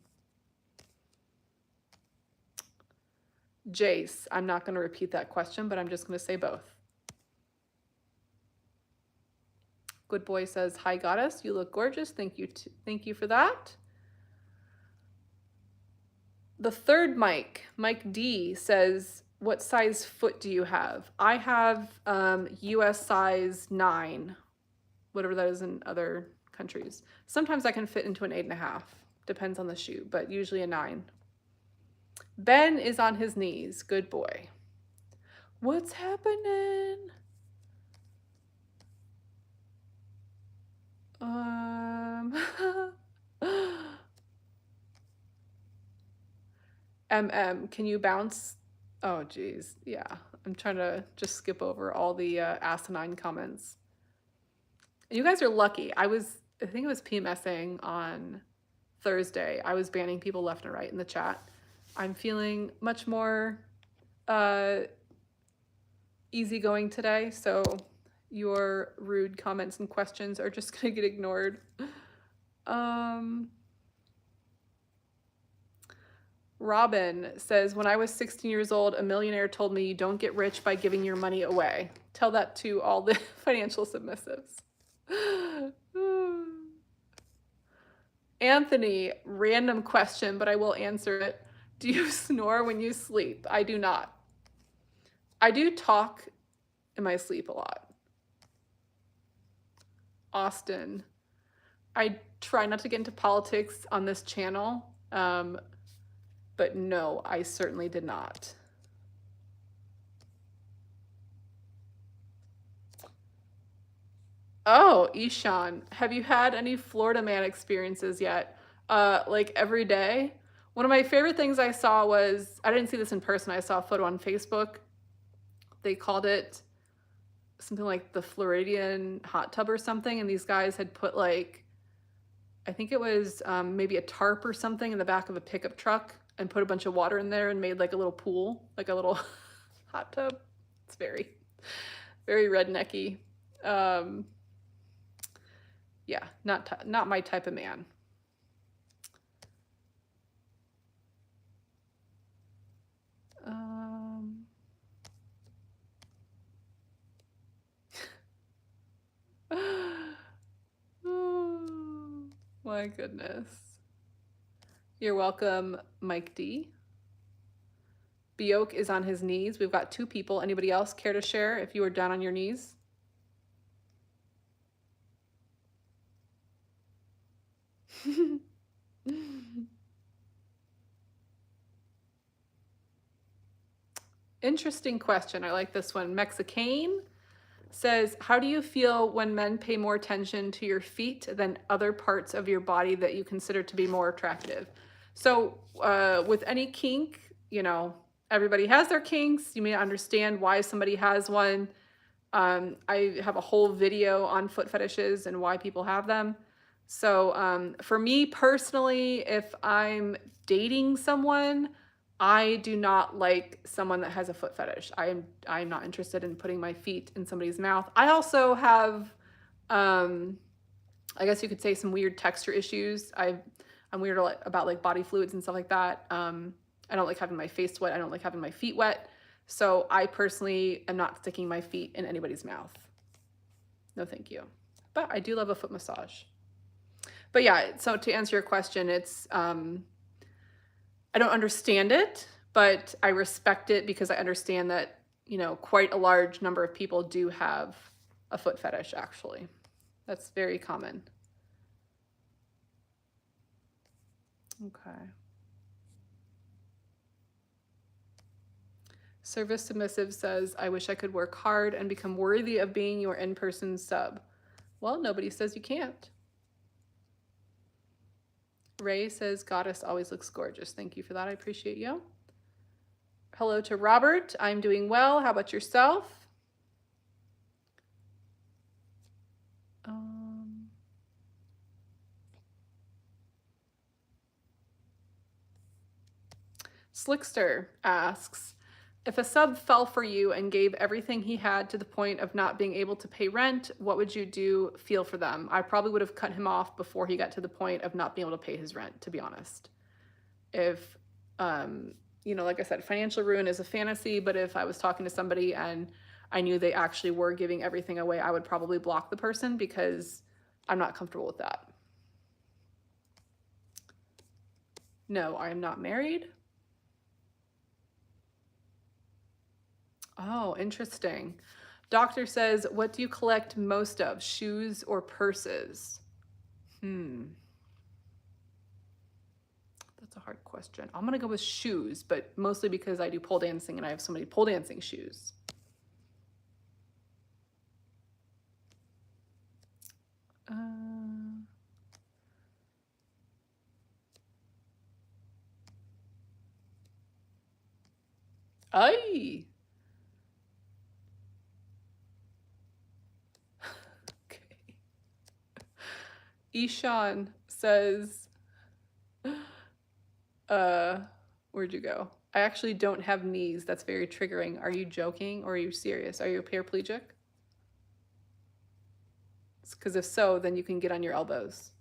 Jace, I'm not going to repeat that question, but I'm just going to say both. Good boy says, "Hi, goddess. You look gorgeous. Thank you. Thank you for that." The third Mike, Mike D, says, "What size foot do you have?" I have US size 9, whatever that is in other countries. Sometimes I can fit into an 8.5. Depends on the shoe, but usually a 9. Ben is on his knees. Good boy. What's happening? Can you bounce? Oh, geez. Yeah. I'm trying to just skip over all the asinine comments. You guys are lucky. I think it was PMSing on Thursday. I was banning people left and right in the chat. I'm feeling much more easygoing today, so your rude comments and questions are just gonna get ignored. Robin says, "When I was 16 years old, a millionaire told me you don't get rich by giving your money away. Tell that to all the financial submissives." Anthony, random question, but I will answer it. Do you snore when you sleep? I do not. I do talk in my sleep a lot. Austin, I try not to get into politics on this channel, but no, I certainly did not. Oh, Ishan, have you had any Florida man experiences yet? Like every day? One of my favorite things I saw was, I didn't see this in person, I saw a photo on Facebook. They called it something like the Floridian hot tub or something, and these guys had put like, I think it was maybe a tarp or something in the back of a pickup truck and put a bunch of water in there and made like a little pool, like a little hot tub. It's very, very rednecky. Yeah, not my type of man. Oh, my goodness. You're welcome, Mike D. Bioke is on his knees. We've got 2 people. Anybody else care to share if you were down on your knees? Interesting question. I like this one. Mexican says, "How do you feel when men pay more attention to your feet than other parts of your body that you consider to be more attractive?" So with any kink, you know, everybody has their kinks. You may understand why somebody has one. I have a whole video on foot fetishes and why people have them. So for me personally, if I'm dating someone, I do not like someone that has a foot fetish. I'm not interested in putting my feet in somebody's mouth. I also have, I guess you could say, some weird texture issues. I'm weird about like body fluids and stuff like that. I don't like having my face wet. I don't like having my feet wet. So I personally am not sticking my feet in anybody's mouth. No, thank you. But I do love a foot massage. But yeah, so to answer your question, it's, I don't understand it, but I respect it because I understand that, you know, quite a large number of people do have a foot fetish, actually. That's very common. Okay. Service Submissive says, "I wish I could work hard and become worthy of being your in-person sub." Well, nobody says you can't. Ray says, "Goddess always looks gorgeous." Thank you for that. I appreciate you. Hello to Robert. I'm doing well. How about yourself? Slickster asks, if a sub fell for you and gave everything he had to the point of not being able to pay rent, what would you feel for them? I probably would have cut him off before he got to the point of not being able to pay his rent, to be honest. If, like I said, financial ruin is a fantasy, but if I was talking to somebody and I knew they actually were giving everything away, I would probably block the person because I'm not comfortable with that. No, I am not married. Oh, interesting. Doctor says, what do you collect most of, shoes or purses? That's a hard question. I'm gonna go with shoes, but mostly because I do pole dancing and I have so many pole dancing shoes. Ay. Okay. Ishan says, where'd you go? I actually don't have knees. That's very triggering. Are you joking or are you serious? Are you a paraplegic? Because if so, then you can get on your elbows.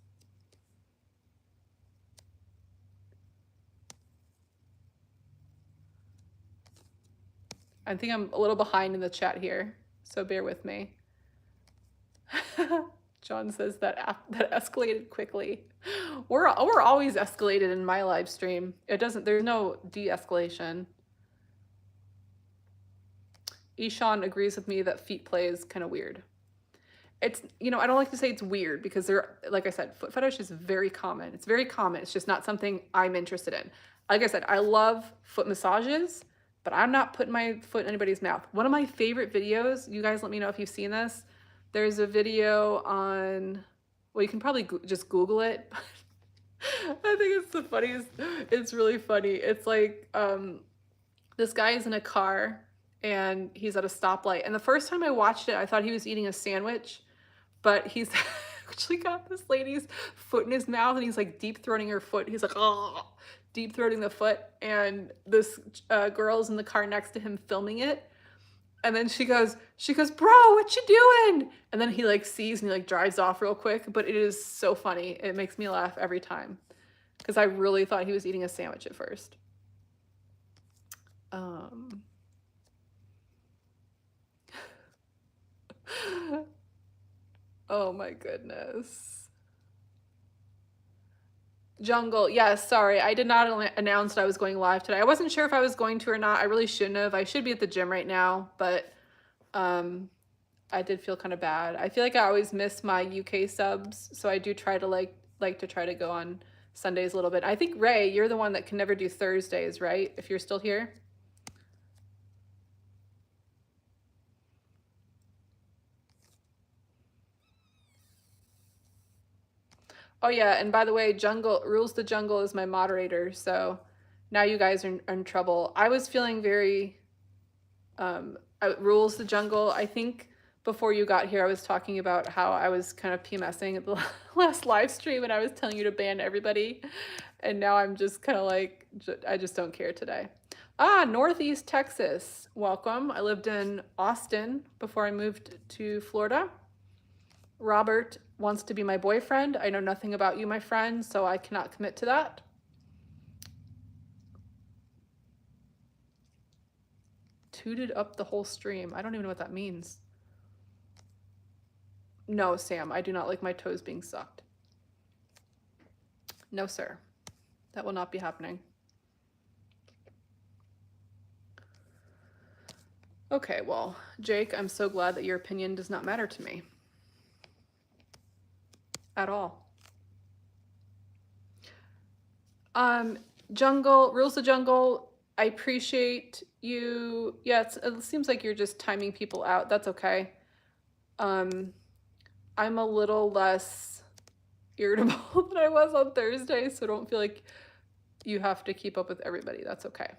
I think I'm a little behind in the chat here, so bear with me. John says that escalated quickly. We're always escalated in my live stream. There's no de-escalation. Ishan agrees with me that feet play is kind of weird. It's, I don't like to say it's weird because like I said, foot fetish is very common. It's very common. It's just not something I'm interested in. Like I said, I love foot massages, but I'm not putting my foot in anybody's mouth. One of my favorite videos, you guys let me know if you've seen this. There's a video on, well, you can probably just Google it. I think it's the funniest. It's really funny. It's like, this guy is in a car and he's at a stoplight. And the first time I watched it, I thought he was eating a sandwich, but he's actually got this lady's foot in his mouth and he's like deep throating her foot. He's like, oh, deep throating the foot. And this girl's in the car next to him filming it. And then she goes, bro, what you doing? And then he like sees and he like drives off real quick, but it is so funny. It makes me laugh every time because I really thought he was eating a sandwich at first. Oh my goodness. Jungle, yes, sorry. I did not announce that I was going live today. I wasn't sure if I was going to or not. I really shouldn't have. I should be at the gym right now, but I did feel kind of bad. I feel like I always miss my UK subs, so I do try to like to try to go on Sundays a little bit. I think, Ray, you're the one that can never do Thursdays, right? If you're still here. Oh yeah, and by the way, Rules the Jungle is my moderator, so now you guys are in trouble. I was feeling very Rules the Jungle. I think before you got here, I was talking about how I was kind of PMSing at the last live stream and I was telling you to ban everybody. And now I'm just kind of like, I just don't care today. Northeast Texas, welcome. I lived in Austin before I moved to Florida. Robert wants to be my boyfriend. I know nothing about you, my friend, so I cannot commit to that. Tooted up the whole stream. I don't even know what that means. No, Sam, I do not like my toes being sucked. No, sir. That will not be happening. Okay, well, Jake, I'm so glad that your opinion does not matter to me. At all. Jungle, Rules the Jungle, I appreciate you. Yeah, it seems like you're just timing people out. That's okay. I'm a little less irritable than I was on Thursday, so don't feel like you have to keep up with everybody. That's okay.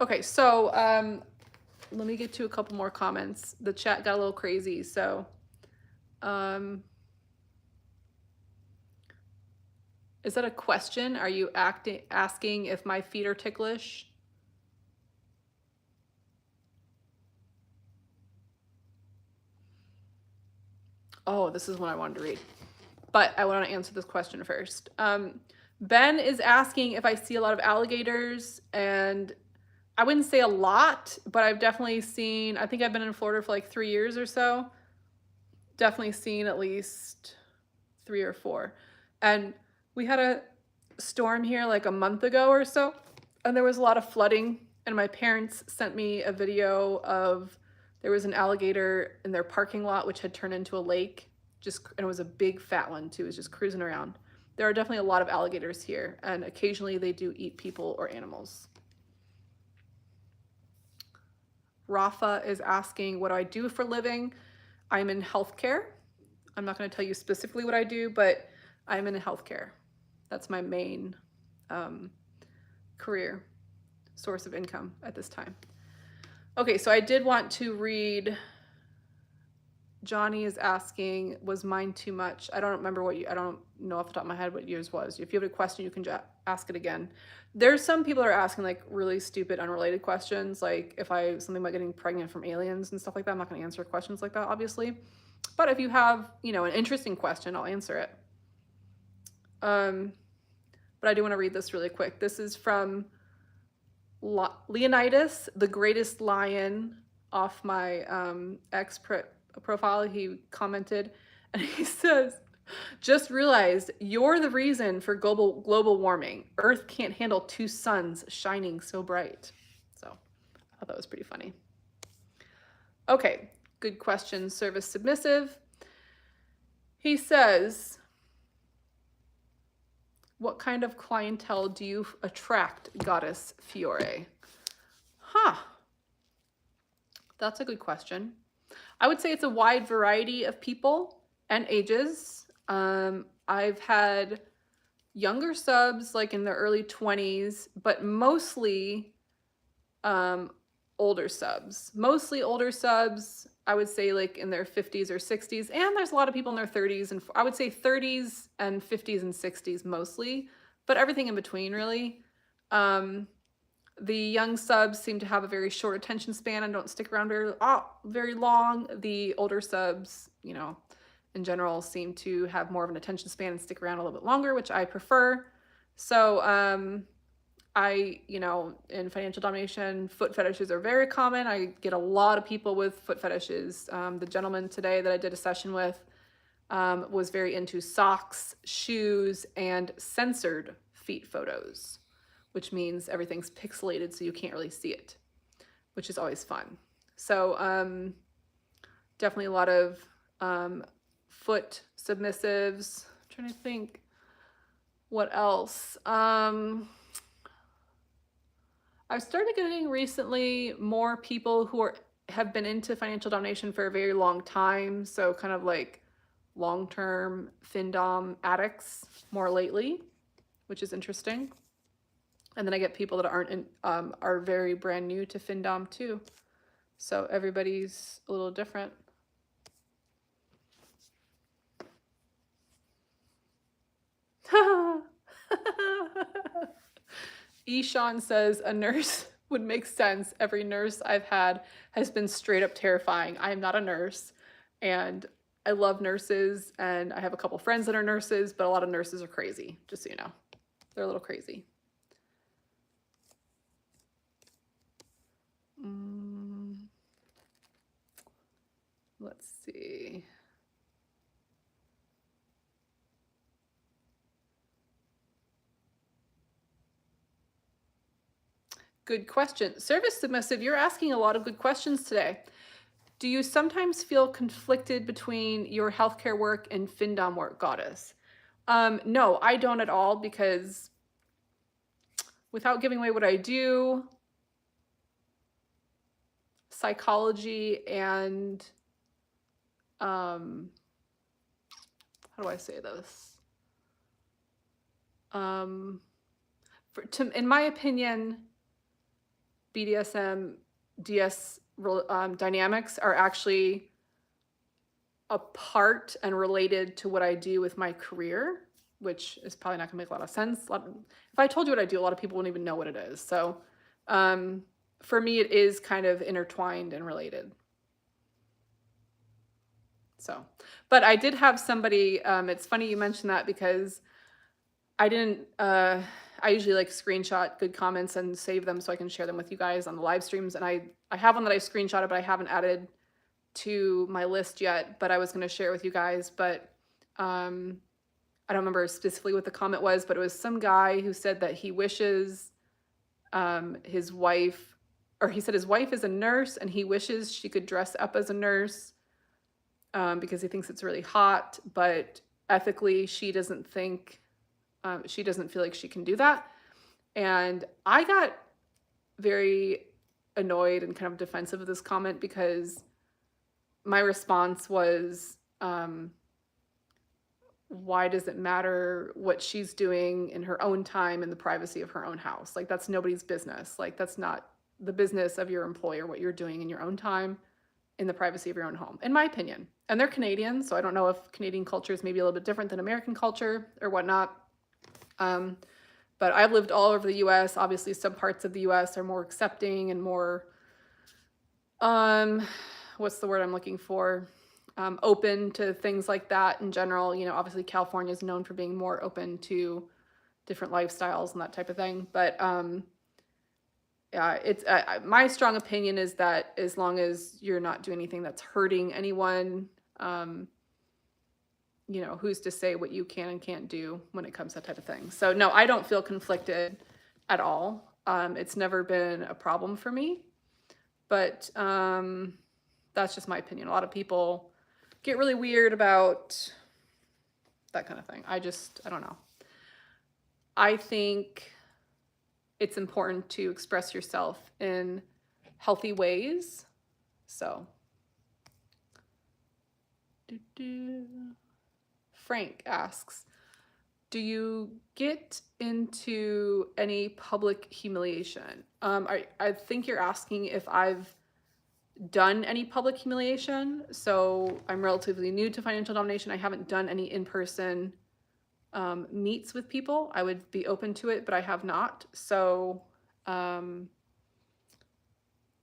Okay, so let me get to a couple more comments. The chat got a little crazy, so is that a question? Are you asking if my feet are ticklish? Oh, this is one I wanted to read, but I want to answer this question first. Ben is asking if I see a lot of alligators, and I wouldn't say a lot, but I've definitely seen, I think I've been in Florida for like 3 years or so. Definitely seen at least 3 or 4. And we had a storm here like a month ago or so, and there was a lot of flooding, and my parents sent me a video of there was an alligator in their parking lot which had turned into a lake, and it was a big fat one too. It was just cruising around. There are definitely a lot of alligators here, and occasionally they do eat people or animals. Rafa is asking, what do I do for a living? I'm in healthcare. I'm not going to tell you specifically what I do, but I'm in healthcare. That's my main career source of income at this time. Okay, so I did want to read. Johnny is asking, was mine too much? I don't remember I don't know off the top of my head what yours was. If you have a question, you can ask it again. There's some people that are asking like really stupid, unrelated questions. Like if something about getting pregnant from aliens and stuff like that, I'm not going to answer questions like that, obviously. But if you have, an interesting question, I'll answer it. But I do want to read this really quick. This is from Leonidas, the greatest lion, off my X profile. He commented, and he says, just realized you're the reason for global warming. Earth can't handle 2 suns shining so bright. So I thought that was pretty funny. Okay, good question, Service Submissive. He says, what kind of clientele do you attract, Goddess Fiore? That's a good question. I would say it's a wide variety of people and ages. I've had younger subs like in their early 20s, but mostly older subs. Mostly older subs, I would say like in their 50s or 60s, and there's a lot of people in their 30s, and I would say 30s and 50s and 60s mostly, but everything in between really. The young subs seem to have a very short attention span and don't stick around very long. The older subs, in general seem to have more of an attention span and stick around a little bit longer, which I prefer. So in financial domination, foot fetishes are very common. I get a lot of people with foot fetishes. The gentleman today that I did a session with was very into socks, shoes, and censored feet photos, which means everything's pixelated so you can't really see it, which is always fun. So definitely a lot of foot submissives. I'm trying to think what else. I've started getting recently more people who have been into financial domination for a very long time. So kind of like long-term findom addicts more lately, which is interesting. And then I get people that are very brand new to findom too. So everybody's a little different. Eshan says a nurse would make sense. Every nurse I've had has been straight up terrifying. I am not a nurse, and I love nurses, and I have a couple friends that are nurses, but a lot of nurses are crazy, just so you know. They're a little crazy. Let's see. Good question. Service Submissive, you're asking a lot of good questions today. Do you sometimes feel conflicted between your healthcare work and findom work, Goddess? No, I don't at all, because without giving away what I do, psychology and how do I say this? In my opinion, BDSM, DS dynamics are actually a part and related to what I do with my career, which is probably not gonna make a lot of sense. If I told you what I do, a lot of people wouldn't even know what it is. So for me, it is kind of intertwined and related. So, but I did have somebody, it's funny you mentioned that because I didn't, I usually like screenshot good comments and save them so I can share them with you guys on the live streams. And I have one that I screenshotted, but I haven't added to my list yet, but I was going to share it with you guys. But I don't remember specifically what the comment was, but it was some guy who said that he wishes his wife, or he said his wife is a nurse and he wishes she could dress up as a nurse because he thinks it's really hot, but ethically she doesn't think, she doesn't feel like she can do that. And I got very annoyed and kind of defensive of this comment because my response was, why does it matter what she's doing in her own time in the privacy of her own house? Like, that's nobody's business. Like, that's not the business of your employer, what you're doing in your own time in the privacy of your own home, in my opinion. And they're Canadian, so I don't know if Canadian culture is maybe a little bit different than American culture or whatnot. But I've lived all over the US. Obviously, some parts of the US are more accepting and more, what's the word I'm looking for? Open to things like that in general. You know, obviously California is known for being more open to different lifestyles and that type of thing. But yeah, it's my strong opinion is that as long as you're not doing anything that's hurting anyone, you know, who's to say what you can and can't do when it comes to that type of thing. So no, I don't feel conflicted at all. It's never been a problem for me, but that's just my opinion. A lot of people get really weird about that kind of thing. I don't know. I think it's important to express yourself in healthy ways. So, Frank asks, do you get into any public humiliation? I think you're asking if I've done any public humiliation. So I'm relatively new to financial domination. I haven't done any in-person meets with people. I would be open to it, but I have not. So I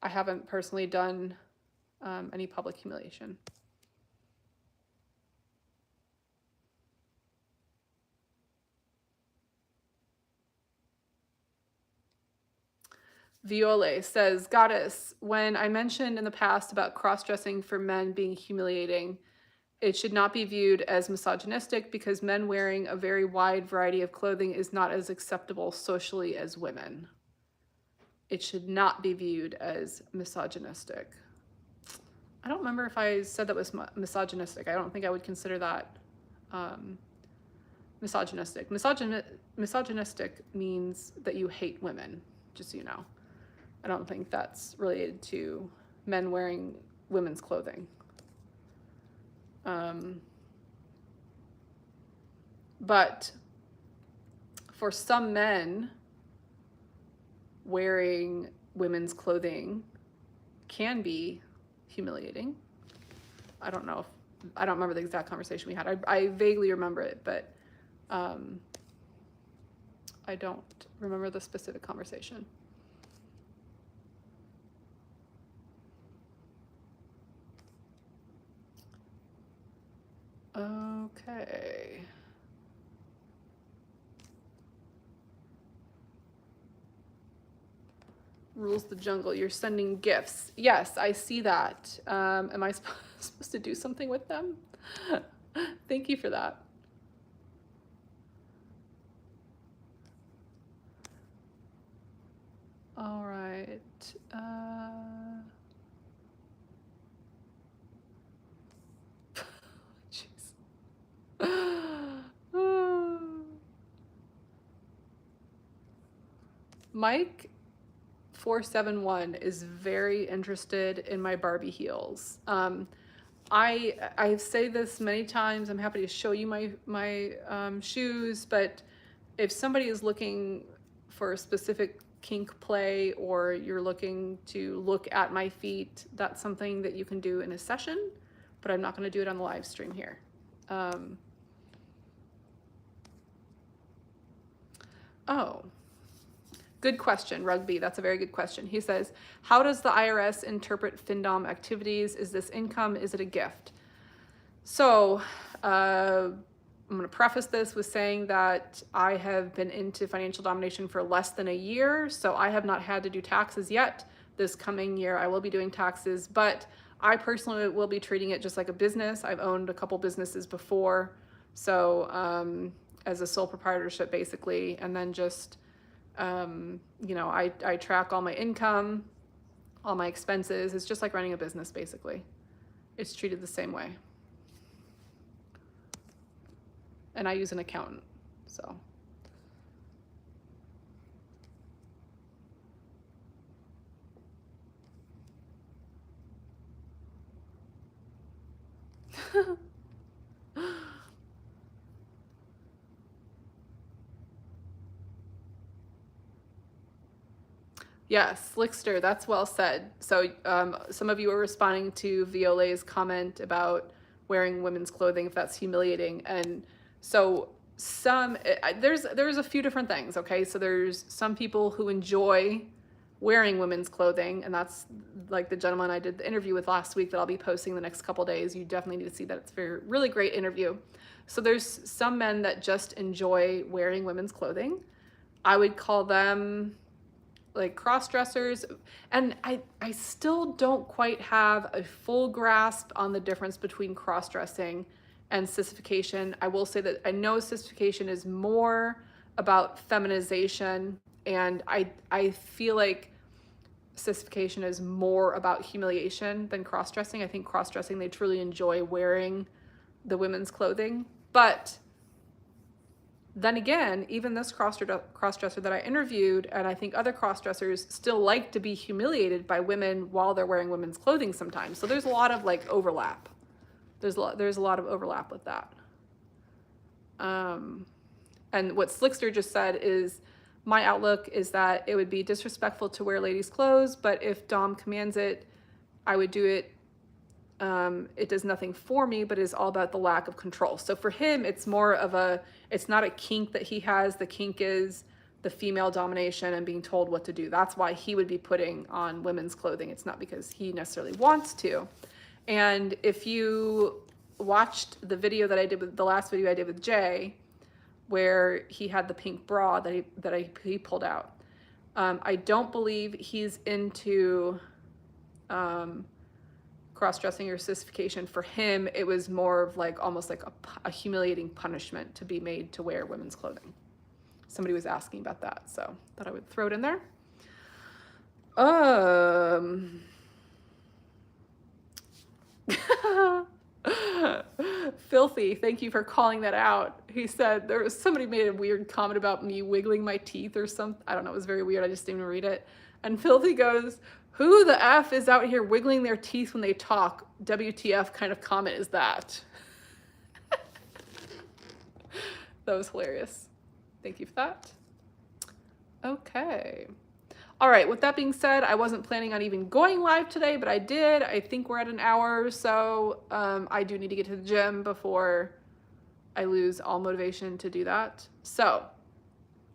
haven't personally done any public humiliation. Viole says, Goddess, when I mentioned in the past about cross-dressing for men being humiliating, it should not be viewed as misogynistic because men wearing a very wide variety of clothing is not as acceptable socially as women. It should not be viewed as misogynistic. I don't remember if I said that was misogynistic. I don't think I would consider that misogynistic. Misogynistic means that you hate women, just so you know. I don't think that's related to men wearing women's clothing. But for some men, wearing women's clothing can be humiliating. I don't remember the exact conversation we had. I vaguely remember it, but I don't remember the specific conversation. Okay. Rules the jungle. You're sending gifts. Yes, I see that. Am I supposed to do something with them? Thank you for that. All right. Mike 471 is very interested in my Barbie heels. I say this many times. I'm happy to show you my shoes, but if somebody is looking for a specific kink play or you're looking to look at my feet, that's something that you can do in a session, but I'm not going to do it on the live stream here. Oh, good question, Rugby. That's a very good question. He says, how does the IRS interpret findom activities? Is this income? Is it a gift? So I'm going to preface this with saying that I have been into financial domination for less than a year, so I have not had to do taxes yet. This coming year, I will be doing taxes, but I personally will be treating it just like a business. I've owned a couple businesses before, so as a sole proprietorship basically, and then just, you know, I track all my income, all my expenses. It's just like running a business basically. It's treated the same way. And I use an accountant, so. Yes, Slickster, that's well said. So some of you are responding to Violet's comment about wearing women's clothing, if that's humiliating. And so there's a few different things, okay? So there's some people who enjoy wearing women's clothing, and that's like the gentleman I did the interview with last week that I'll be posting the next couple days. You definitely need to see that. It's a really great interview. So there's some men that just enjoy wearing women's clothing. I would call them like cross-dressers, and I still don't quite have a full grasp on the difference between cross-dressing and sissification. I will say that I know sissification is more about feminization, and I feel like sissification is more about humiliation than cross-dressing. I think cross-dressing, they truly enjoy wearing the women's clothing, but then again, even this cross-dresser that I interviewed, and I think other cross-dressers still like to be humiliated by women while they're wearing women's clothing sometimes. So there's a lot of like overlap. There's a lot of overlap with that. And what Slickster just said is, my outlook is that it would be disrespectful to wear ladies' clothes, but if Dom commands it, I would do it. It does nothing for me, but is all about the lack of control. So for him, it's more of it's not a kink that he has. The kink is the female domination and being told what to do. That's why he would be putting on women's clothing. It's not because he necessarily wants to. And if you watched the video that I did with the last video I did with Jay, where he had the pink bra that he pulled out, I don't believe he's into cross-dressing or sissification. For him, it was more of like almost like a humiliating punishment to be made to wear women's clothing. Somebody was asking about that, so thought I would throw it in there. Filthy, thank you for calling that out. He said somebody made a weird comment about me wiggling my teeth or something. I don't know, it was very weird. I just didn't even read it. And Filthy goes, who the F is out here wiggling their teeth when they talk? WTF kind of comment is that? That was hilarious. Thank you for that. Okay. All right, with that being said, I wasn't planning on even going live today, but I did. I think we're at an hour or so. I do need to get to the gym before I lose all motivation to do that. So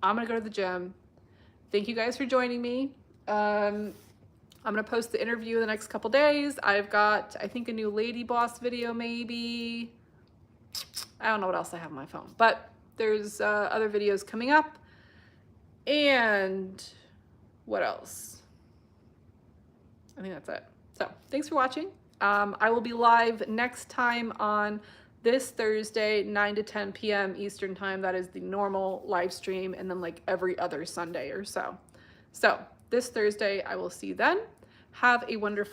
I'm gonna go to the gym. Thank you guys for joining me. I'm gonna post the interview the next couple days. I've got, I think, a new Lady Boss video maybe. I don't know what else I have on my phone, but there's other videos coming up. And what else? I think that's it. So thanks for watching. I will be live next time on this Thursday, 9 to 10 p.m. Eastern time. That is the normal live stream, and then like every other Sunday or so. So this Thursday, I will see you then. Have a wonderful